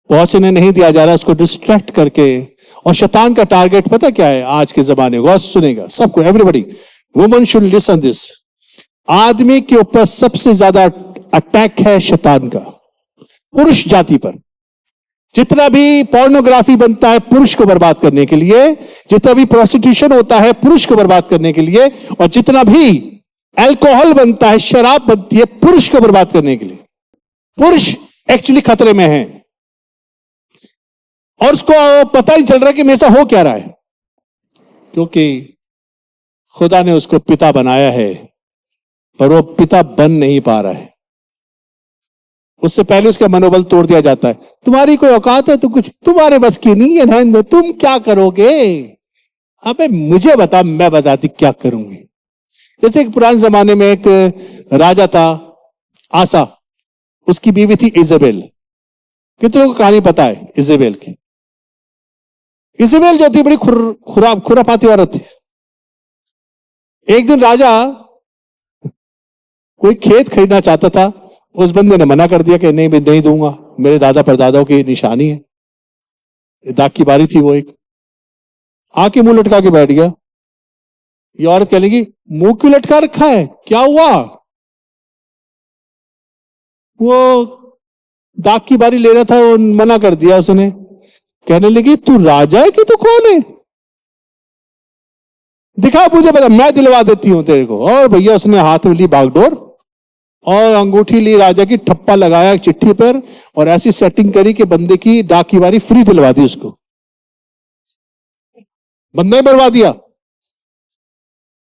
S1: पहुंचने नहीं दिया जा रहा, उसको डिस्ट्रैक्ट करके। और शैतान का टारगेट पता क्या है आज के जमाने? गौर सुनेगा सबको, everybody, woman should listen this. आदमी के ऊपर सबसे ज्यादा अटैक है शैतान का। पुरुष जाति पर। जितना भी पोर्नोग्राफी बनता है पुरुष को बर्बाद करने के लिए, जितना भी प्रोस्टिट्यूशन होता है पुरुष को बर्बाद करने के लिए, और जितना भी अल्कोहल बनता है, शराब बनती है, पुरुष को बर्बाद करने के लिए। पुरुष एक्चुअली खतरे में है और उसको पता ही चल रहा है कि मेरे से हो क्या रहा है, क्योंकि खुदा ने उसको पिता बनाया है और वो पिता बन नहीं पा रहा है। उससे पहले उसका मनोबल तोड़ दिया जाता है। तुम्हारी कोई औकात है तो कुछ तुम्हारे बस की नहीं है ना, तुम क्या करोगे? अबे मुझे बता, मैं बताती क्या करूंगी। जैसे एक पुराने जमाने में एक राजा था आसा, उसकी बीवी थी इजेबेल। कितनों को कहानी पता है इजेबेल की? इजेबेल जो थी बड़ी खुरापाती औरत थी। एक दिन राजा कोई खेत खरीदना चाहता था, उस बंदे ने मना कर दिया कि नहीं मैं नहीं दूंगा, मेरे दादा परदादाओं की निशानी है। दाग की बारी थी वो, एक आके मुंह लटका के बैठ गया। ये औरत कह लेगी मुंह क्यों लटका रखा है, क्या हुआ? वो दाग की बारी ले रहा था, वो मना कर दिया उसने। कहने लगी तू राजा है कि तू कौन है? दिखा मुझे, पता मैं दिलवा देती हूं तेरे को। और भैया उसने हाथ में ली बागडोर और अंगूठी ली राजा की, ठप्पा लगाया चिट्ठी पर और ऐसी सेटिंग करी कि बंदे की डाक की बारी फ्री दिलवा दी उसको। बंदे ने बर्बाद दिया।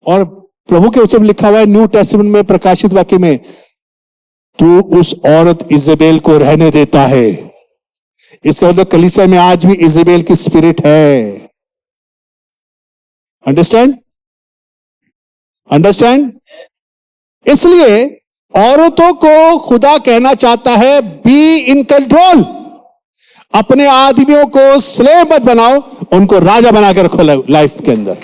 S1: और प्रभु के वचन लिखा हुआ है न्यू टेस्टामेंट में, प्रकाशित वाक्य में, तू उस औरत इजेबेल को रहने देता है। इसका मतलब कलीसिया में आज भी इजेबेल की स्पिरिट है। अंडरस्टैंड? अंडरस्टैंड? इसलिए औरतों को खुदा कहना चाहता है बी इन कंट्रोल। अपने आदमियों को स्लेव मत बनाओ, उनको राजा बना के रखो लाइफ के अंदर।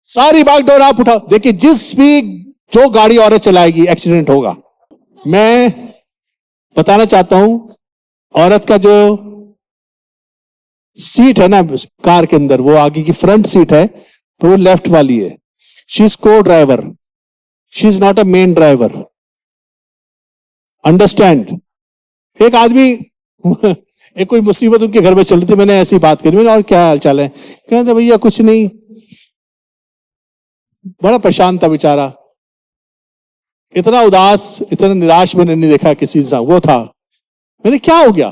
S1: सारी बागडोर आप उठाओ। देखिए जो गाड़ी औरत चलाएगी एक्सीडेंट होगा। मैं बताना चाहता हूं, औरत का जो सीट है ना कार के अंदर, वो आगे की फ्रंट सीट है तो वो लेफ्ट वाली है। शी इज को driver, she is not a main driver. Understand? एक आदमी एक कोई मुसीबत उनके घर में चल रही थी, मैंने ऐसी बात करी, मैंने और क्या हाल चाल है? कहते भैया कुछ नहीं, बड़ा परेशान था बेचारा, इतना उदास इतना निराश मैंने नहीं देखा किसी इंसान। वो था, मैंने क्या हो गया?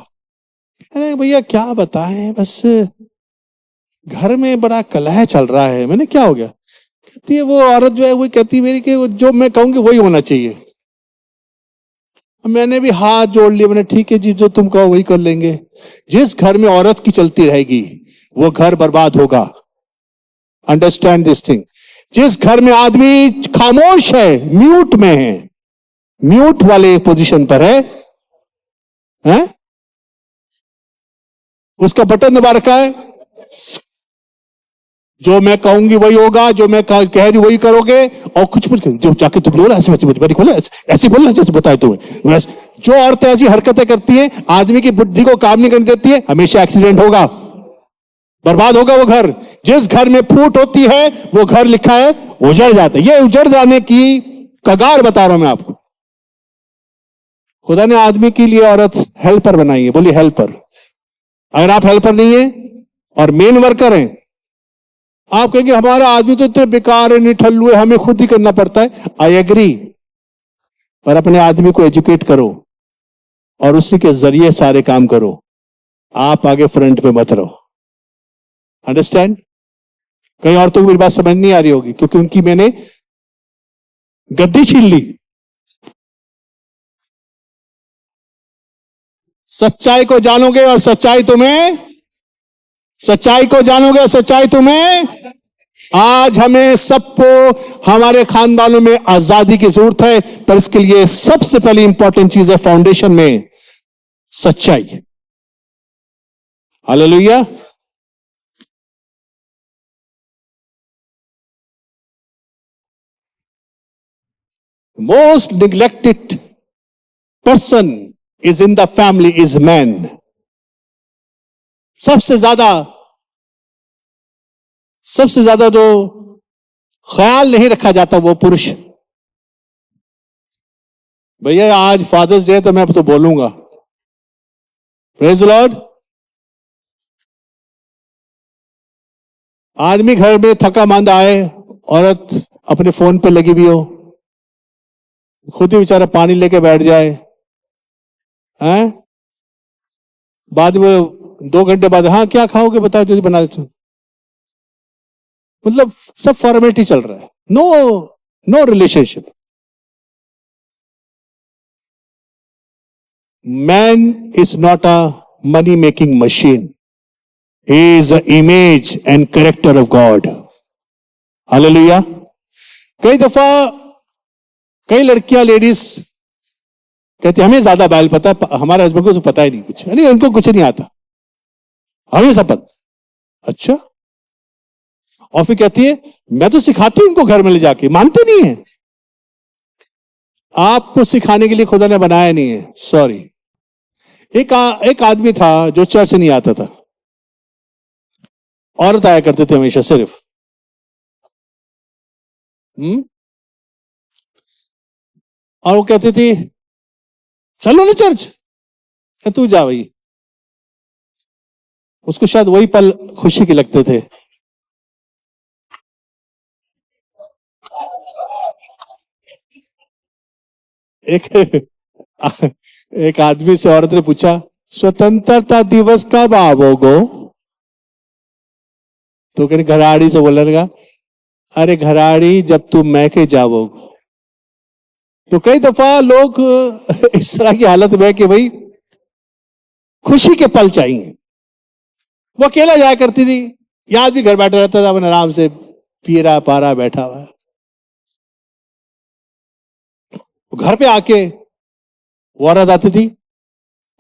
S1: अरे भैया क्या बताएं, बस घर में बड़ा कलह चल रहा है। मैंने क्या हो गया? कहती है वो औरत जो है वही कहती मेरी कि जो मैं कहूंगी वही होना चाहिए। मैंने भी हाथ जोड़ लिया, मैंने ठीक है जी जो तुम कहो वही कर लेंगे। जिस घर में औरत की चलती रहेगी वो घर बर्बाद होगा। Understand this thing. जिस घर में आदमी खामोश है, म्यूट में है, म्यूट वाले पोजीशन पर है? उसका बटन दबा रखा है, जो मैं कहूंगी वही होगा, जो मैं कह रही वही करोगे, और कुछ जो जाके तुम बोला ऐसे बोला ऐसे बोलना जैसे बताए तुम्हें। जो औरतें ऐसी हरकतें करती हैं, आदमी की बुद्धि को काम नहीं करने देती है, हमेशा एक्सीडेंट होगा, बर्बाद होगा वो घर। जिस घर में फूट होती है वो घर लिखा है उजड़ जाता है। ये उजड़ जाने की कगार बता रहा हूं मैं आपको। खुदा ने आदमी के लिए औरत हेल्पर बनाई है। बोलिए हेल्पर। अगर आप हेल्पर नहीं है और मेन वर्कर हैं, आप कहेंगे हमारा आदमी तो इतने बेकार है, निठल्लू है, हमें खुद ही करना पड़ता है। आई एग्री, पर अपने आदमी को एजुकेट करो और उसी के जरिए सारे काम करो। आप आगे फ्रंट पे मत रहो। अंडरस्टैंड? कई औरतों को मेरी बात समझ नहीं आ रही होगी क्योंकि उनकी मैंने गद्दी छीन ली। सच्चाई को जानोगे और सच्चाई को जानोगे और सच्चाई तुम्हें। आज हमें सबको हमारे खानदानों में आजादी की जरूरत है, पर इसके लिए सबसे पहली इंपॉर्टेंट चीज है फाउंडेशन में सच्चाई। Hallelujah. Most neglected person is in the family is man. सबसे ज्यादा जो ख्याल नहीं रखा जाता वो पुरुष। भैया आज फादर्स डे तो मैं अब तो बोलूंगा। Praise Lord. आदमी घर में थका मांदा आए, औरत अपने फोन पे लगी हुई हो, खुद ही बेचारा पानी लेके बैठ जाए, हैं? बाद में 2 घंटे बाद, हाँ क्या खाओगे बताओ, जो बना देते। मतलब सब फॉर्मेलिटी चल रहा है, no no relationship. Man is not a money making machine, he is a image and character of God. Hallelujah. कई दफा कई लड़कियां, लेडीज कहती हमें ज्यादा बाइबल पता है, हमारे हस्बैंड को तो पता ही नहीं कुछ, नहीं उनको कुछ नहीं आता, हमें सब पता। अच्छा। और फिर कहती है मैं तो सिखाती हूं उनको घर में ले जाके, मानते नहीं है। आपको सिखाने के लिए खुदा ने बनाया नहीं है, सॉरी। एक आदमी था जो चर्च नहीं आता था, औरत आया करते थे हमेशा सिर्फ। और वो कहती थी चलो ना चर्च, तू जा भाई। उसको शायद वही पल खुशी के लगते थे। एक एक आदमी से औरत ने पूछा स्वतंत्रता दिवस कब आवोगो? तो कहने घराड़ी से बोलने लगा, अरे घराड़ी जब तुम मैके जाओगे। तो कई दफा लोग इस तरह की हालत में कि भाई खुशी के पल चाहिए। वो अकेला जाया करती थी, याद भी घर बैठा रहता था, अपन आराम से पी रहा पा रहा बैठा हुआ। घर पे आके वो औरत आती थी,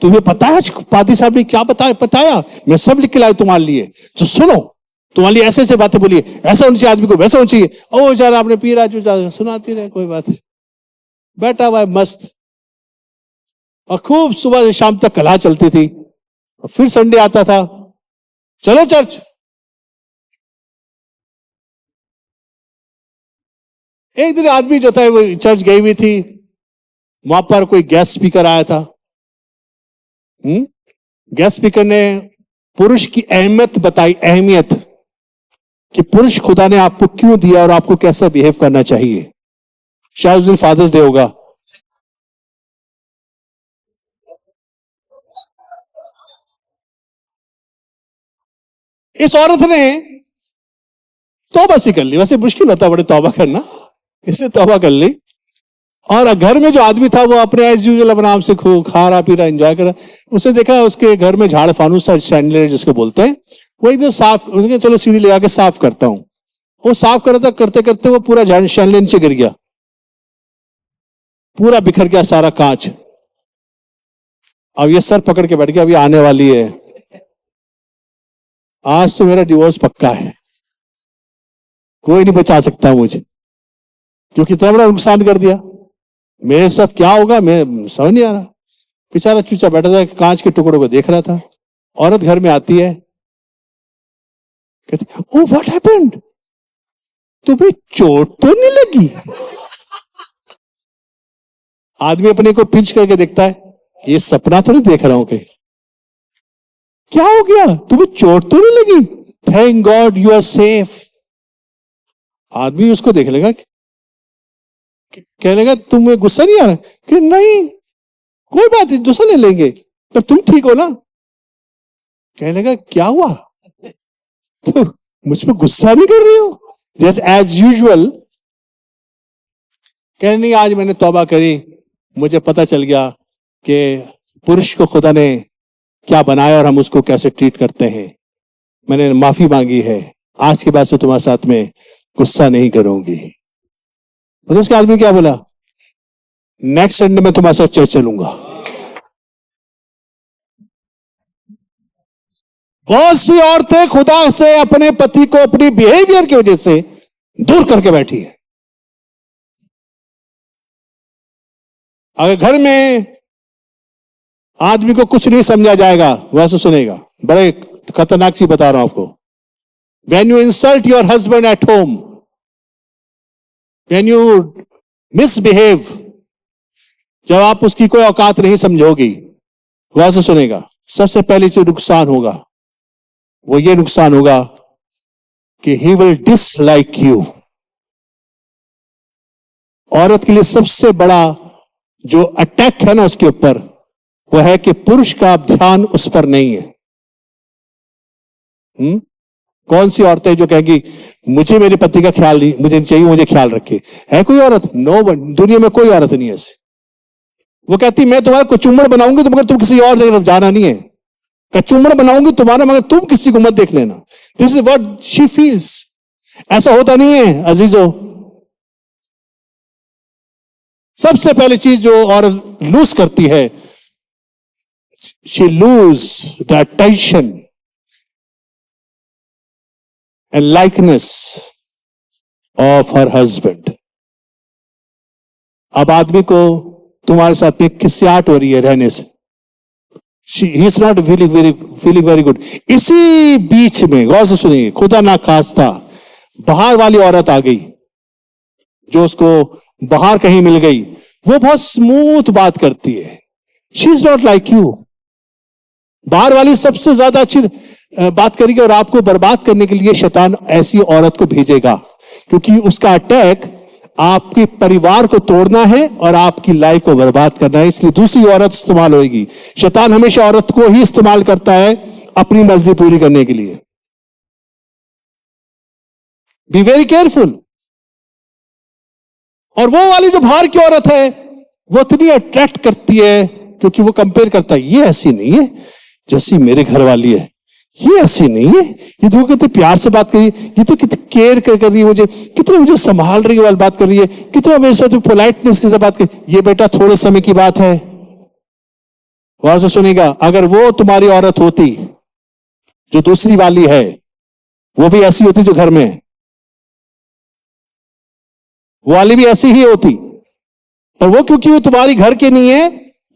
S1: तुम्हें पता है पादी साहब ने क्या बताया, मैं सब लिख के लाया तुम्हारे लिए, तो सुनो, तुम्हारे लिए ऐसे ऐसे बातें बोलिए, ऐसा होना चाहिए आदमी को, वैसा होना चाहिए। ओ यार आपने पी रहा सुनाती रहे, कोई बात नहीं, बैठा हुआ है मस्त। और खूब सुबह से शाम तक कलह चलती थी। और फिर संडे आता था, चलो चर्च। एक दिन आदमी जो था वो चर्च गई हुई थी, वहां पर कोई गेस्ट स्पीकर आया था। गेस्ट स्पीकर ने पुरुष की अहमियत बताई, अहमियत कि पुरुष खुदा ने आपको क्यों दिया और आपको कैसा बिहेव करना चाहिए। शायद उस दिन फादर्स डे होगा। इस औरत ने तौबा सी कर ली, वैसे मुश्किल होता है बड़े तौबा करना, इसने तौबा कर ली। और घर में जो आदमी था वो अपने एज यूजुअल अपने नाम से खा रहा पी रहा एंजॉय कर रहा। उसने देखा उसके घर में झाड़ फानूस था, स्टैंडलर जिसको बोलते हैं, वो एकदम साफ, उसने चलो सीढ़ी लगा के साफ करता हूं। वो साफ कर रहा था, करते करते वो पूरा स्टैंडलर नीचे गिर गया, पूरा बिखर गया सारा कांच। अब ये सर पकड़ के बैठ गया, अभी आने वाली है, आज तो मेरा डिवोर्स पक्का है, कोई नहीं बचा सकता मुझे, क्योंकि इतना बड़ा नुकसान कर दिया। मेरे साथ क्या होगा मैं समझ नहीं आ रहा। बेचारा चूचा बैठा था, कांच के टुकड़ों को देख रहा था। औरत घर में आती है, कहती ओ व्हाट हैपेंड, तुम्हें चोट तो नहीं लगी? आदमी अपने को पिंच करके देखता है, ये सपना तो नहीं देख रहा हूं कहीं, क्या हो गया, तुम्हें चोट तो नहीं लगी? Thank God you are safe. आदमी उसको देख लेगा, कहने लगा तुम्हें गुस्सा नहीं आ रहा? कि नहीं कोई बात नहीं, गुस्सा ले लेंगे, पर तुम ठीक हो ना? कहने लगा क्या हुआ, तो मुझ पर गुस्सा नहीं कर रही हो? जैसे एज यूजुअल। कहने नहीं, आज मैंने तौबा करी, मुझे पता चल गया कि पुरुष को खुदा ने क्या बनाया और हम उसको कैसे ट्रीट करते हैं। मैंने माफी मांगी है, आज के बाद से तुम्हारे साथ में गुस्सा नहीं करूंगी। तो उसके आदमी क्या बोला, नेक्स्ट संडे में तुम्हारे साथ चर्च चलूंगा। बहुत सी औरतें खुदा से अपने पति को अपनी बिहेवियर की वजह से दूर करके बैठी है। अगर घर में आदमी को कुछ नहीं समझा जाएगा, वैसे सुनेगा। बड़े खतरनाक चीज बता रहा हूं आपको। When you insult your husband at home, when you misbehave, जब आप उसकी कोई औकात नहीं समझोगी, वहां से सुनेगा, सबसे पहले जो नुकसान होगा वो ये नुकसान होगा कि ही विल डिसलाइक यू। औरत के लिए सबसे बड़ा जो अटैक है ना उसके ऊपर, वो है कि पुरुष का ध्यान उस पर नहीं है। कौन सी औरतें जो कहेंगी मुझे मेरे पति का ख्याल नहीं, मुझे चाहिए मुझे ख्याल रखे? है कोई औरत? नो, दुनिया में कोई औरत नहीं है ऐसे। वो कहती मैं तुम्हारा कुचुम्बड़ बनाऊंगी तो मगर तुम किसी और जगह जाना नहीं है, कचुम्बड़ बनाऊंगी तुम्हारा मगर तुम किसी को मत देख लेना। This is what she feels. ऐसा होता नहीं है अजीजों। सबसे पहली चीज जो औरत लूज करती है, she lose the attention and likeness of her husband. अब आदमी को तुम्हारे साथ में खिसियाट हो रही है रहने से, ही is not feeling very good. इसी बीच में गौर से सुनिए, खुदा ना खास्ता बाहर वाली औरत आ गई, जो उसको बाहर कहीं मिल गई, वो बहुत स्मूथ बात करती है। She is not like you. बाहर वाली सबसे ज्यादा अच्छी बात करेगी और आपको बर्बाद करने के लिए शैतान ऐसी औरत को भेजेगा, क्योंकि उसका अटैक आपके परिवार को तोड़ना है और आपकी लाइफ को बर्बाद करना है। इसलिए दूसरी औरत इस्तेमाल होगी। शैतान हमेशा औरत को ही इस्तेमाल करता है अपनी मर्जी पूरी करने के लिए। B very careful. और वो वाली जो बाहर की औरत है वो इतनी अट्रैक्ट करती है क्योंकि वो कंपेयर करता है, ये ऐसी नहीं है जैसी मेरे घर वाली है, ये ऐसी नहीं है, ये तो कितने प्यार से बात करी, ये तो कितनी केयर कर रही है मुझे, कितने मुझे संभाल रही है वाली बात कर रही है, कितना मेरे साथ पोलाइटनेस के साथ बात कर। ये बेटा थोड़े समय की बात है। वहां से सुनेगा, अगर वो तुम्हारी औरत होती जो दूसरी वाली है, वो भी ऐसी होती जो घर में है, वो वाली भी ऐसी ही होती, पर वो क्योंकि वो तुम्हारी घर की नहीं है,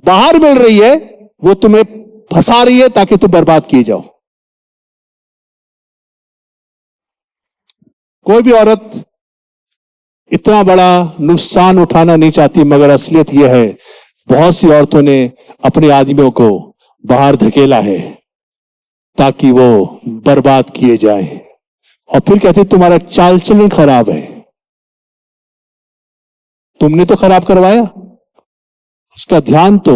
S1: बाहर मिल रही है, वो तुम्हें फंसा रही है ताकि तुम बर्बाद किए जाओ। कोई भी औरत इतना बड़ा नुकसान उठाना नहीं चाहती, मगर असलियत यह है बहुत सी औरतों ने अपने आदमियों को बाहर धकेला है ताकि वो बर्बाद किए जाएं, और फिर कहते तुम्हारा चाल चलन खराब है, तुमने तो खराब करवाया, उसका ध्यान तो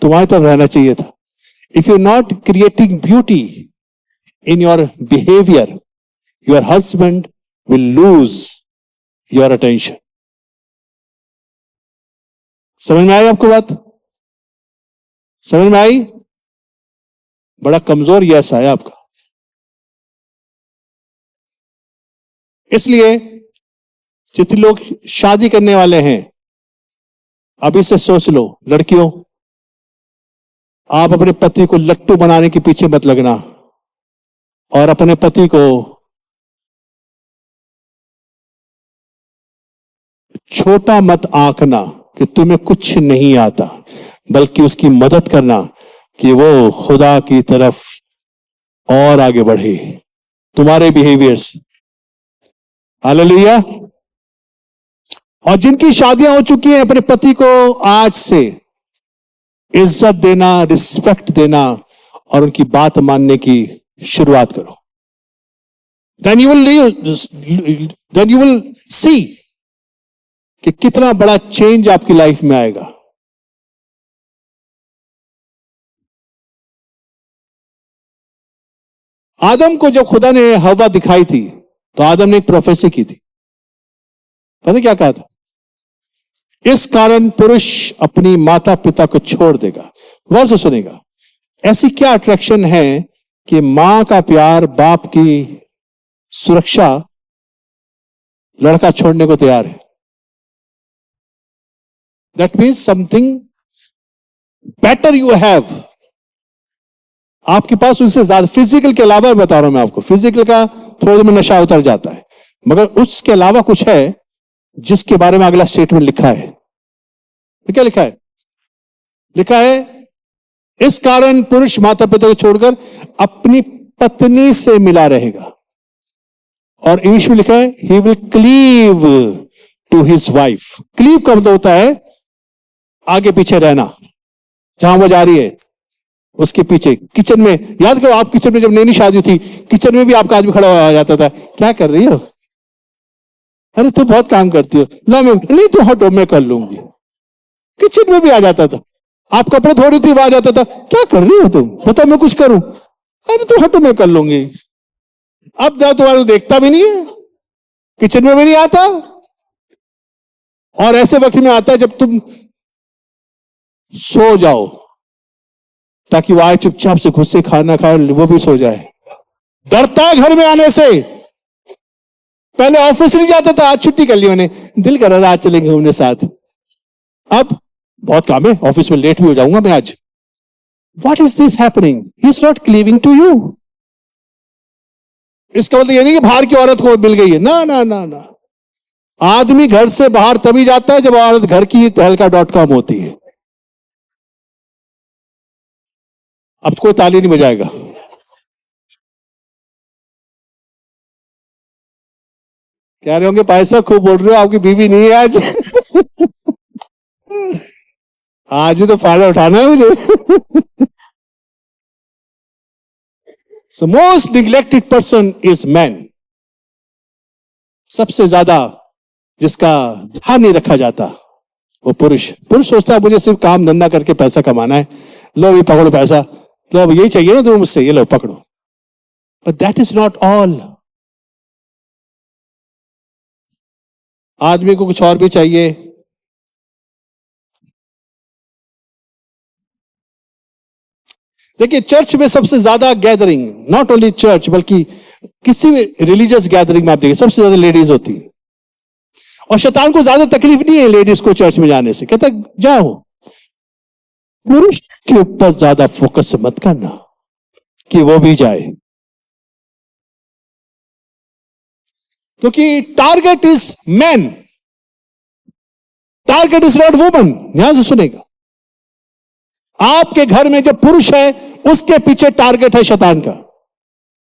S1: तुम्हारी तरफ रहना चाहिए था। If you not creating beauty in your behaviour, your husband will lose your attention. समझ में आई आपको बात? समझ में आई? बड़ा कमजोर यस आया आपका। इसलिए जितने लोग शादी करने वाले हैं, अभी से सोच लो, लड़कियों आप अपने पति को लट्टू बनाने के पीछे मत लगना, और अपने पति को छोटा मत आंकना कि तुम्हें कुछ नहीं आता, बल्कि उसकी मदद करना कि वो खुदा की तरफ और आगे बढ़े तुम्हारे बिहेवियर से। हालेलुया। और जिनकी शादियां हो चुकी हैं, अपने पति को आज से इज्जत देना, रिस्पेक्ट देना और उनकी बात मानने की शुरुआत करो। देन यू विल सी कि कितना बड़ा चेंज आपकी लाइफ में आएगा। आदम को जब खुदा ने हवा दिखाई थी तो आदम ने एक प्रोफेसी की थी। पता क्या कहा था? इस कारण पुरुष अपनी माता पिता को छोड़ देगा। गौर से सुनेगा, ऐसी क्या अट्रैक्शन है कि मां का प्यार, बाप की सुरक्षा लड़का छोड़ने को तैयार है? That means something better you have. आपके पास उससे ज्यादा, फिजिकल के अलावा बता रहा हूं मैं आपको, फिजिकल का थोड़ी देर में नशा उतर जाता है, मगर उसके अलावा कुछ है जिसके बारे में अगला स्टेटमेंट लिखा है। क्या लिखा है? लिखा है इस कारण पुरुष माता पिता को छोड़कर अपनी पत्नी से मिला रहेगा। और इंग्लिश में लिखा है he will cleave to his wife. Cleave का मतलब होता है आगे पीछे रहना, जहां वो जा रही है उसके पीछे। किचन में, याद करो आप किचन में जब नई नई शादी थी, किचन में भी आपका आदमी खड़ा आ जाता था, क्या कर रही हो, अरे तू बहुत काम करती हो, ला मैं, नहीं तू हटो मैं कर लूंगी। किचन में भी आ जाता था। आप कपड़े धो रही थी, वो आ जाता था, क्या कर रही हो तुम, बताओ मैं कुछ करूं, अरे तू हटो मैं कर लूंगी। अब जाओ तुम्हारा देखता भी नहीं है, किचन में भी नहीं आता, और ऐसे वक्त में आता है जब तुम सो जाओ, ताकि वो आए चुपचाप से खुद से खाना खाए, वो भी सो जाए। डरता है घर में आने से। पहले ऑफिस नहीं जाता था, आज छुट्टी कर ली मैंने, दिल कर रहा था आज चलेंगे घूमने साथ, अब बहुत काम है, ऑफिस में लेट भी हो जाऊंगा मैं आज। What is this happening, he is not cleaving to you. इसका मतलब ये नहीं कि बाहर की औरत को मिल गई है, ना ना ना ना। आदमी घर से बाहर तभी जाता है जब औरत घर की तहलका.com होती है। अब कोई ताली नहीं बजाएगा। कह रहे होंगे भाई साहब खूब बोल रहे हो, आपकी बीवी नहीं है आज। आज ही तो फायदा उठाना है मुझे। So most neglected person is man. सबसे ज्यादा जिसका ध्यान नहीं रखा जाता वो पुरुष। पुरुष सोचता है मुझे सिर्फ काम धंधा करके पैसा कमाना है, लो भी पकड़ो पैसा, तो अब यही चाहिए ना तुम्हें मुझसे, ये लो पकड़ो। But that is not all. आदमी को कुछ और भी चाहिए। देखिए चर्च में सबसे ज्यादा गैदरिंग, नॉट ओनली चर्च बल्कि किसी भी रिलीजियस गैदरिंग में आप देखिए सबसे ज्यादा लेडीज होती है। और शैतान को ज्यादा तकलीफ नहीं है लेडीज को चर्च में जाने से, कहता जाओ, पुरुष के ऊपर ज्यादा फोकस मत करना कि वो भी जाए, क्योंकि target is man, target is not woman. ध्यान से सुनेगा, आपके घर में जो पुरुष है उसके पीछे टारगेट है शैतान का।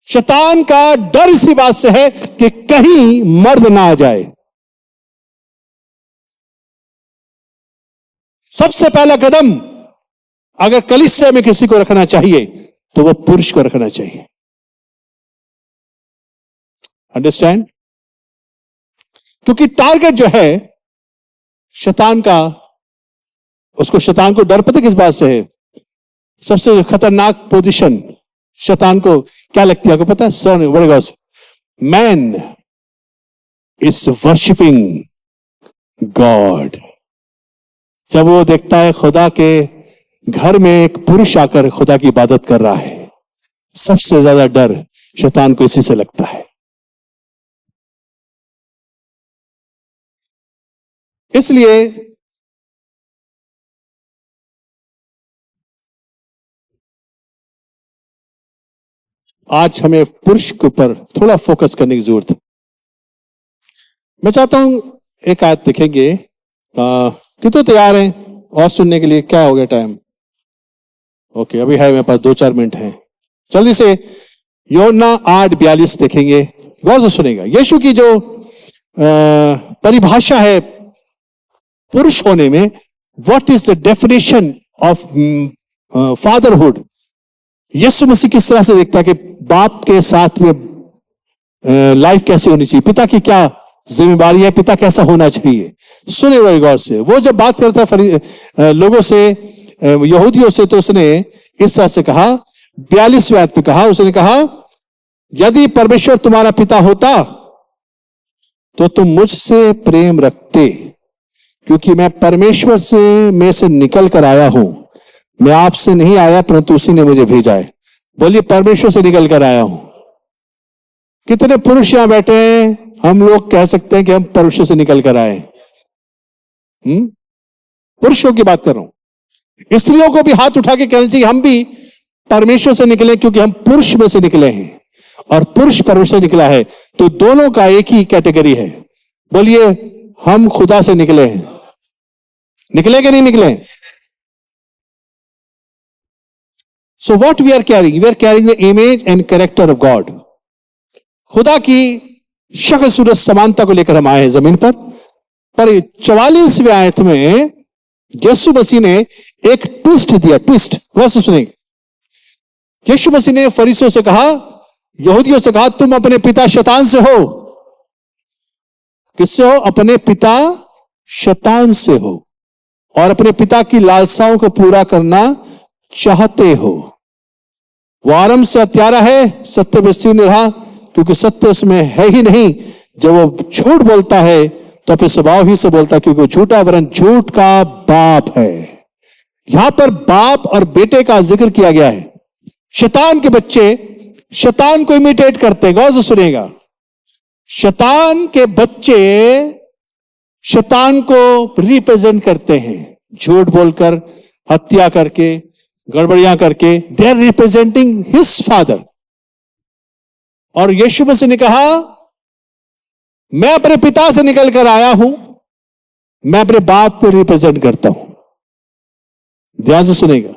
S1: शैतान का डर इसी बात से है कि कहीं मर्द ना आ जाए। सबसे पहला कदम अगर कलीसिया में किसी को रखना चाहिए तो वो पुरुष को रखना चाहिए। अंडरस्टैंड? क्योंकि टारगेट जो है शैतान का, उसको शैतान को डर पता किस बात से है? सबसे खतरनाक पोजीशन शैतान को क्या लगती है आपको पता है? सुनिए बड़े गौर से, मैन इज वर्शिपिंग गॉड। जब वो देखता है खुदा के घर में एक पुरुष आकर खुदा की इबादत कर रहा है, सबसे ज्यादा डर शैतान को इसी से लगता है। इसलिए आज हमें पुरुष के ऊपर थोड़ा फोकस करने की जरूरत है। मैं चाहता हूं एक आयत देखेंगे, कितने तैयार हैं और सुनने के लिए? क्या हो गया टाइम? ओके, अभी है मेरे पास 2-4 मिनट हैं, जल्दी से यूहन्ना 8:42 देखेंगे, गौर से सुनेगा। यीशु की जो परिभाषा है पुरुष होने में, what is the definition of fatherhood, यीशु मसीह किस तरह से देखता है कि बाप के साथ में लाइफ कैसी होनी चाहिए, पिता की क्या जिम्मेदारी है, पिता कैसा होना चाहिए। सुने बड़े गौर से, वो जब बात करता है लोगों से, यहूदियों से, तो उसने इस तरह से कहा, 42वें आयत में कहा, उसने कहा यदि परमेश्वर तुम्हारा पिता होता तो तुम मुझसे प्रेम रखते, क्योंकि मैं परमेश्वर में से निकल कर आया हूं। मैं आपसे नहीं आया परंतु उसी ने मुझे भेजा है। बोलिए, परमेश्वर से निकल कर आया हूं। कितने पुरुष यहां बैठे हैं, हम लोग कह सकते हैं कि हम परमेश्वर से निकल कर आए? पुरुषों की बात कर रहा हूं। स्त्रियों को भी हाथ उठा के कहना चाहिए हम भी परमेश्वर से निकले, क्योंकि हम पुरुष में से निकले हैं और पुरुष परमेश्वर से निकला है, तो दोनों का एक ही कैटेगरी है। बोलिए, हम खुदा से निकले हैं। निकले कि नहीं निकले? So what we are carrying? We are carrying the image and character of God. खुदा की शक्ल सूरत समानता को लेकर हम आए हैं जमीन पर। 44वें आयत में यीशु मसीह ने एक ट्विस्ट दिया, ट्विस्ट, गौर से सुनेंगे। यीशु मसीह ने फरीसियों से कहा, यहूदियों से कहा, तुम अपने पिता शैतान से हो। किससे हो? अपने पिता शैतान से हो, और अपने पिता की लालसाओं को पूरा करना चाहते हो। वो आरंभ से हत्यारा है, सत्य में स्थिर नहीं रहा, क्योंकि सत्य उसमें है ही नहीं। जब वो झूठ बोलता है तो अपने स्वभाव ही से बोलता है, क्योंकि वो झूठा वरन झूठ का बाप है। यहां पर बाप और बेटे का जिक्र किया गया है। शैतान के बच्चे शैतान को इमिटेट करते हैं, गौर से सुनिएगा। शैतान के बच्चे शैतान को रिप्रेजेंट करते हैं, झूठ बोलकर, हत्या करके, गड़बड़ियां करके। They are representing his father. और यीशु मसीह ने कहा, मैं अपने पिता से निकल कर आया हूं, मैं अपने बाप को रिप्रेजेंट करता हूं। ध्यान से सुनेगा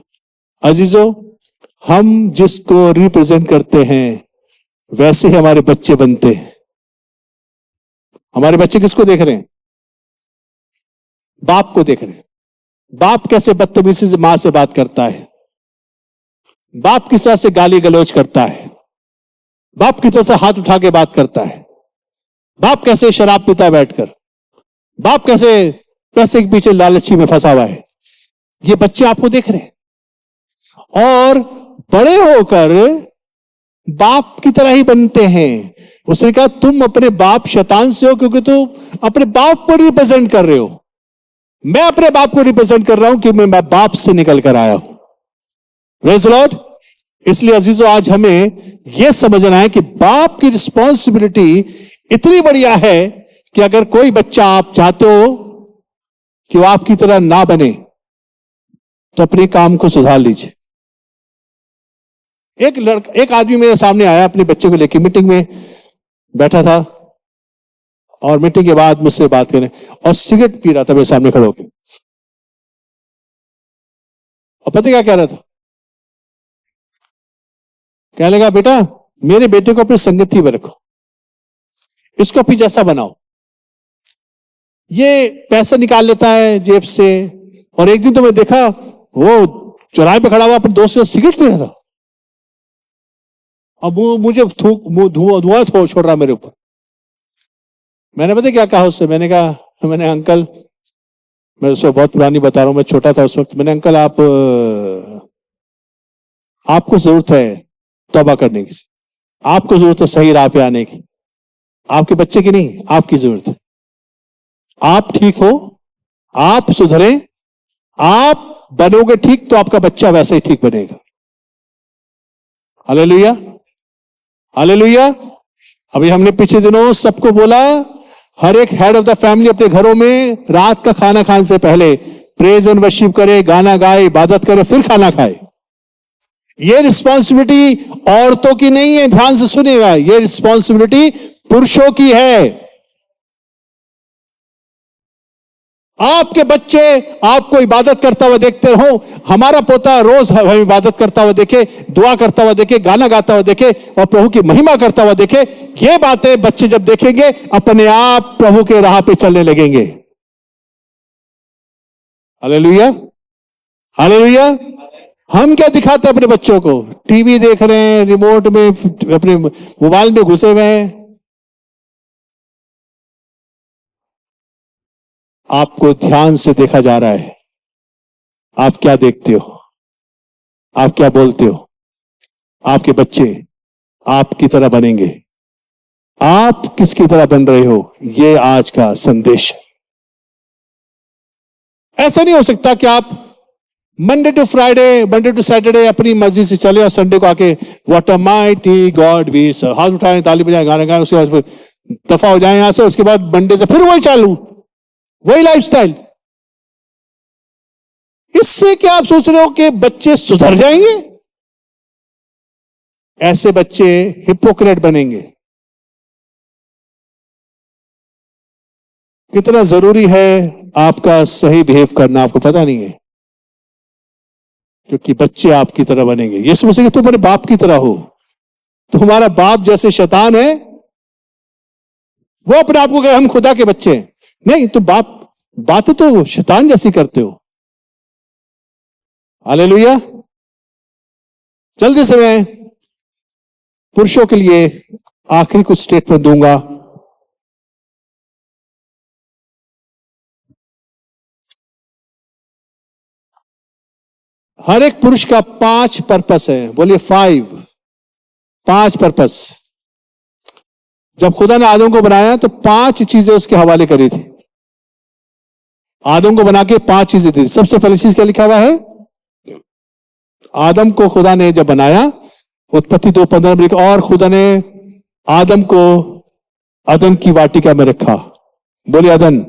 S1: अजीजों, हम जिसको रिप्रेजेंट करते हैं वैसे ही हमारे बच्चे बनते हैं। हमारे बच्चे किसको देख रहे हैं? बाप को देख रहे हैं। बाप कैसे बदतमीजी से मां से बात करता है, बाप किस तरह से गाली गलौज करता है, बाप किस तरह से हाथ उठा के बात करता है, बाप कैसे शराब पीता बैठकर, बाप कैसे पैसे के पीछे लालची में फंसा हुआ है। ये बच्चे आपको देख रहे हैं और बड़े होकर बाप की तरह ही बनते हैं। उसने कहा, तुम अपने बाप शैतान से हो, क्योंकि तुम अपने बाप को रिप्रेजेंट कर रहे हो। मैं अपने बाप को रिप्रेजेंट कर रहा हूं, क्योंकि मैं बाप से निकल कर आया हूं। Praise the Lord. इसलिए अजीजों, आज हमें यह समझना है कि बाप की रिस्पॉन्सिबिलिटी इतनी बढ़िया है कि अगर कोई बच्चा आप चाहते हो कि वो आपकी तरह ना बने, तो अपने काम को सुधार लीजिए। एक आदमी मेरे सामने आया, अपने बच्चे को लेकर मीटिंग में बैठा था, और मीटिंग के बाद मुझसे बात करें, और सिगरेट पी रहा था मेरे सामने खड़े होकर। और पता क्या कह रहा था? कहने लगा, बेटा मेरे बेटे को अपनी संगति में रखो, इसको अपनी जैसा बनाओ। ये पैसा निकाल लेता है जेब से, और एक दिन तो मैं देखा वो चौराहे पे खड़ा हुआ अपने दोस्त से सिगरेट पी रहा था। अब वो मुझे धुआं छोड़ रहा मेरे ऊपर। मैंने पता क्या कहा उससे? मैंने अंकल, मैं उसको बहुत पुरानी बता रहा हूं, मैं छोटा था उस वक्त। मैंने, अंकल आपको जरूरत है तौबा करने की, आपको जरूरत है सही राह पे आने की, आपके बच्चे की नहीं, आपकी जरूरत है। आप ठीक हो, आप सुधरे, आप बनोगे ठीक, तो आपका बच्चा वैसे ही ठीक बनेगा। Hallelujah, hallelujah. अभी हमने पिछले दिनों सबको बोला, हर एक हेड ऑफ द फैमिली अपने घरों में रात का खाना खाने से पहले प्रेज एंड वर्शिप करे, गाना गाए, इबादत करे, फिर खाना खाए। ये रिस्पॉन्सिबिलिटी औरतों की नहीं है, ध्यान से सुनिएगा, ये रिस्पॉन्सिबिलिटी पुरुषों की है। आपके बच्चे आपको इबादत करता हुआ देखते रहो। हमारा पोता रोज हम इबादत करता हुआ देखे, दुआ करता हुआ देखे, गाना गाता हुआ देखे, और प्रभु की महिमा करता हुआ देखे। ये बातें बच्चे जब देखेंगे, अपने आप प्रभु के राह पे चलने लगेंगे। Hallelujah, hallelujah. हम क्या दिखाते हैं अपने बच्चों को? टीवी देख रहे हैं, रिमोट में, अपने मोबाइल में घुसे हुए हैं। आपको ध्यान से देखा जा रहा है, आप क्या देखते हो, आप क्या बोलते हो। आपके बच्चे आपकी तरह बनेंगे। आप किसकी तरह बन रहे हो, यह आज का संदेश है। ऐसा नहीं हो सकता कि आप Monday to Friday, Monday to Saturday अपनी मर्जी से चले, और संडे को आके what a mighty God we serve, हाथ उठाएं, ताली बजाएं, गाना गाएं, उसके बाद फिर दफा हो जाएं यहां से। उसके बाद मंडे से फिर वही चालू, वही लाइफस्टाइल। इससे क्या आप सोच रहे हो कि बच्चे सुधर जाएंगे? ऐसे बच्चे हिपोक्रेट बनेंगे। कितना जरूरी है आपका सही बिहेव करना, आपको पता नहीं है, क्योंकि बच्चे आपकी तरह बनेंगे। यीशु मसीह कहते, तुम्हारे बाप की तरह हो। तुम्हारा बाप जैसे शैतान है, वो अपने आप को कहे हम खुदा के बच्चे हैं। नहीं, तो बातें तो शैतान जैसी करते हो। हालेलुया। जल्दी से मैं पुरुषों के लिए आखिरी कुछ स्टेटमेंट दूंगा। हर एक पुरुष का 5 पर्पस है। बोलिए 5 पर्पस। जब खुदा ने आदम को बनाया तो 5 चीजें उसके हवाले करी थी। आदम को बना के 5 चीजें दी। सबसे पहली चीज क्या लिखा हुआ है? आदम को खुदा ने जब बनाया, उत्पत्ति 2:15 में लिखा, और खुदा ने आदम को अदन की वाटिका में रखा। बोलिए अदन।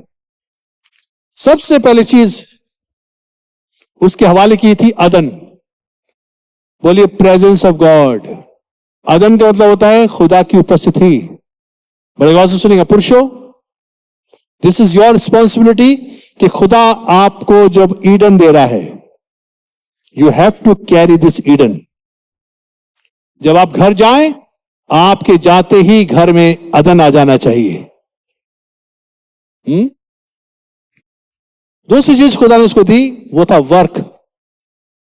S1: सबसे पहली चीज उसके हवाले की थी अदन। बोलिए प्रेजेंस ऑफ गॉड। अदन का मतलब होता है खुदा की उपस्थिति। बड़े गौर से सुनिएगा पुरुषों, दिस इज योर रिस्पॉन्सिबिलिटी कि खुदा आपको जब ईडन दे रहा है, you have to carry this Eden. जब आप घर जाएं, आपके जाते ही घर में अदन आ जाना चाहिए। दूसरी चीज खुदा ने उसको दी, वो था वर्क।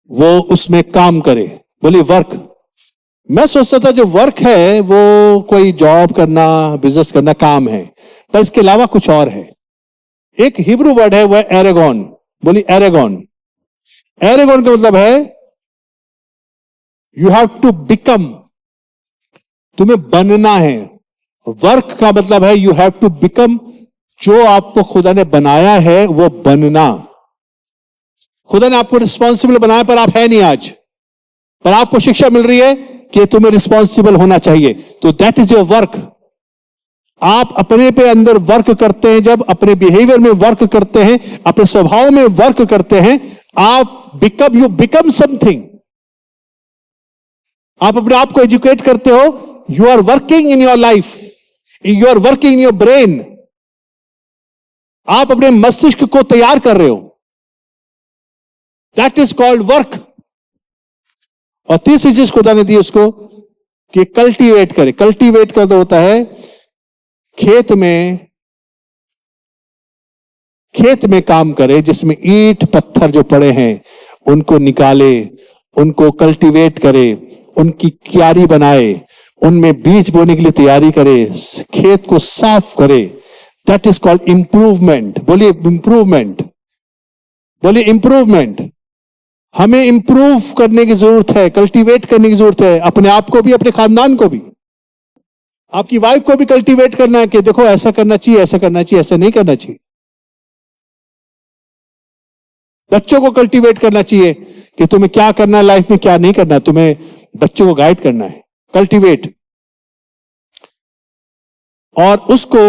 S1: वो उसमें काम करे। बोलिए वर्क। मैं सोचता था जो वर्क है वो कोई जॉब करना, बिजनेस करना काम है, पर इसके अलावा कुछ और है। एक हिब्रू वर्ड है, वह एरेगॉन। बोलिए एरेगॉन। एरेगॉन का मतलब है यू हैव टू बिकम। तुम्हें बनना है। वर्क का मतलब है यू हैव टू बिकम। जो आपको खुदा ने बनाया है वो बनना। खुदा ने आपको रिस्पॉन्सिबल बनाया, पर आप है नहीं आज। पर आपको शिक्षा मिल रही है कि तुम्हें रिस्पॉन्सिबल होना चाहिए। तो दैट इज योर वर्क। आप अपने पे अंदर वर्क करते हैं, जब अपने बिहेवियर में वर्क करते हैं, अपने स्वभाव में वर्क करते हैं, आप यू बिकम समथिंग। आप अपने आप को एजुकेट करते हो। You are working in your life, you are working in your brain. आप अपने मस्तिष्क को तैयार कर रहे हो। That is called work. और तीसरी चीज खुदा ने दी उसको कि कल्टीवेट करे। कल्टीवेट का तो होता है खेत में काम करे, जिसमें ईंट पत्थर जो पड़े हैं उनको निकाले, उनको कल्टीवेट करे, उनकी क्यारी बनाए, उनमें बीज बोने के लिए तैयारी करे, खेत को साफ करे। That is called improvement. बोलिए इंप्रूवमेंट। बोलिए इंप्रूवमेंट। हमें इंप्रूव करने की जरूरत है, कल्टीवेट करने की जरूरत है, अपने आप को भी, अपने खानदान को भी। आपकी वाइफ को भी कल्टीवेट करना है कि देखो ऐसा करना चाहिए, ऐसा करना चाहिए, ऐसा नहीं करना चाहिए। बच्चों को कल्टीवेट करना चाहिए कि तुम्हें क्या करना है लाइफ में, क्या नहीं करना है। तुम्हें बच्चों को गाइड करना है। कल्टीवेट। और उसको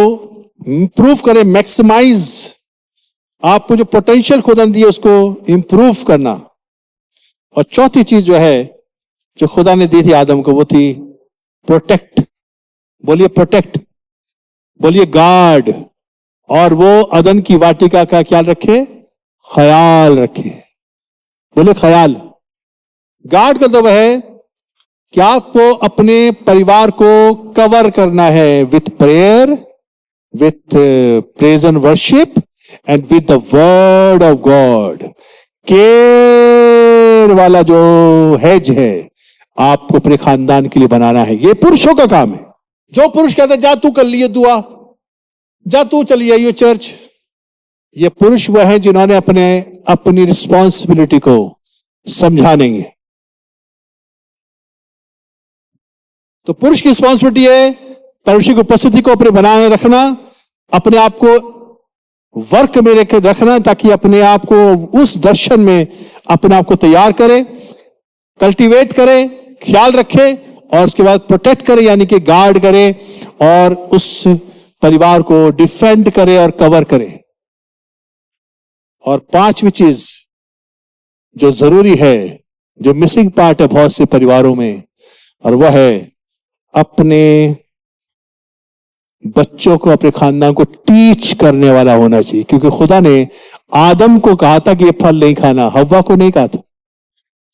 S1: इंप्रूव करें, मैक्सिमाइज। आपको जो पोटेंशियल खुदा ने दिया उसको इंप्रूव करना। और चौथी चीज जो है जो खुदा ने दी थी आदम को, वो थी प्रोटेक्ट। बोलिए प्रोटेक्ट। बोलिए गार्ड। और वो अदन की वाटिका का ख्याल रखे, ख्याल रखे। बोले ख्याल। गार्ड का मतलब है कि आपको अपने परिवार को कवर करना है with prayer, with praise and worship and with the word of God. Care वाला जो हेज है आपको अपने खानदान के लिए बनाना है। ये पुरुषों का काम है। जो पुरुष कहता है जा तू कर लिए दुआ, जा तू चली आइए चर्च, ये पुरुष वह है जिन्होंने अपनी रिस्पॉन्सिबिलिटी को समझा नहीं है। तो पुरुष की रिस्पॉन्सिबिलिटी है परमेश्वर की उपस्थिति को अपने बनाए रखना, अपने आप को वर्क में रखना, ताकि अपने आप को उस दर्शन में अपने आप को तैयार करे, कल्टीवेट करे, ख्याल रखे, और उसके बाद प्रोटेक्ट करे, यानी कि गार्ड करे, और उस परिवार को डिफेंड करे और कवर करे। और पांचवी चीज जो जरूरी है, जो मिसिंग पार्ट है बहुत से परिवारों में, और वह है अपने बच्चों को, अपने खानदान को टीच करने वाला होना चाहिए। क्योंकि खुदा ने आदम को कहा था कि ये फल नहीं खाना, हव्वा को नहीं कहा था।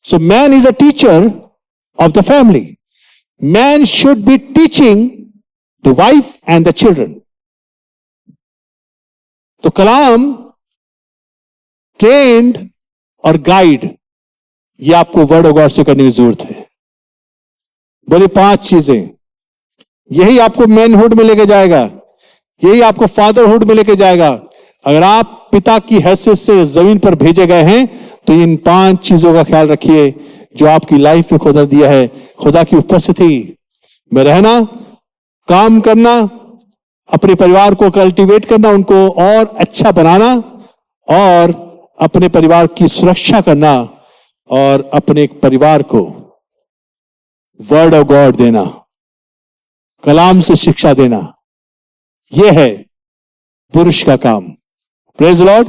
S1: So man is a teacher of the family. Man should be teaching the wife and the children. तो कलाम ट्रेंड और गाइड ये आपको वर्ड ऑफ गॉड से करने की जरूरत है। बोले 5 चीजें, यही आपको मैनहुड में लेके जाएगा, यही आपको फादरहुड में लेके जाएगा। अगर आप पिता की हैसियत से जमीन पर भेजे गए हैं तो इन 5 चीजों का ख्याल रखिए जो आपकी लाइफ में खुदा दिया है। खुदा की उपस्थिति में रहना, काम करना, अपने परिवार को कल्टीवेट करना, उनको और अच्छा बनाना, और अपने परिवार की सुरक्षा करना, और अपने परिवार को वर्ड ऑफ गॉड देना, कलाम से शिक्षा देना। यह है पुरुष का काम। Praise Lord.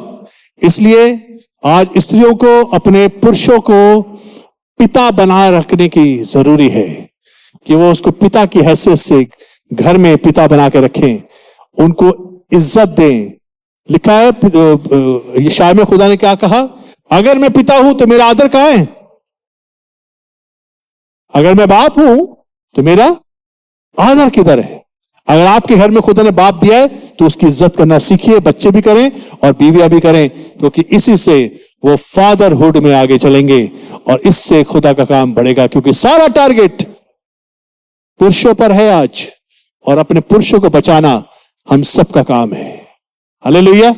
S1: इसलिए आज स्त्रियों को अपने पुरुषों को पिता बनाए रखने की जरूरी है कि वो उसको पिता की हैसियत से घर में पिता बना के रखें, उनको इज्जत दें। लिखा है यशायाह में खुदा ने क्या कहा, अगर मैं पिता हूं तो मेरा आदर कहां है, अगर मैं बाप हूं तो मेरा आदर किधर है। अगर आपके घर में खुदा ने बाप दिया है तो उसकी इज्जत करना सीखिए, बच्चे भी करें और बीवियां भी करें, क्योंकि इसी से वो फादरहुड में आगे चलेंगे और इससे खुदा का काम बढ़ेगा। क्योंकि सारा टारगेट पुरुषों पर है आज, और अपने पुरुषों को बचाना हम सबका काम है। हालेलुया।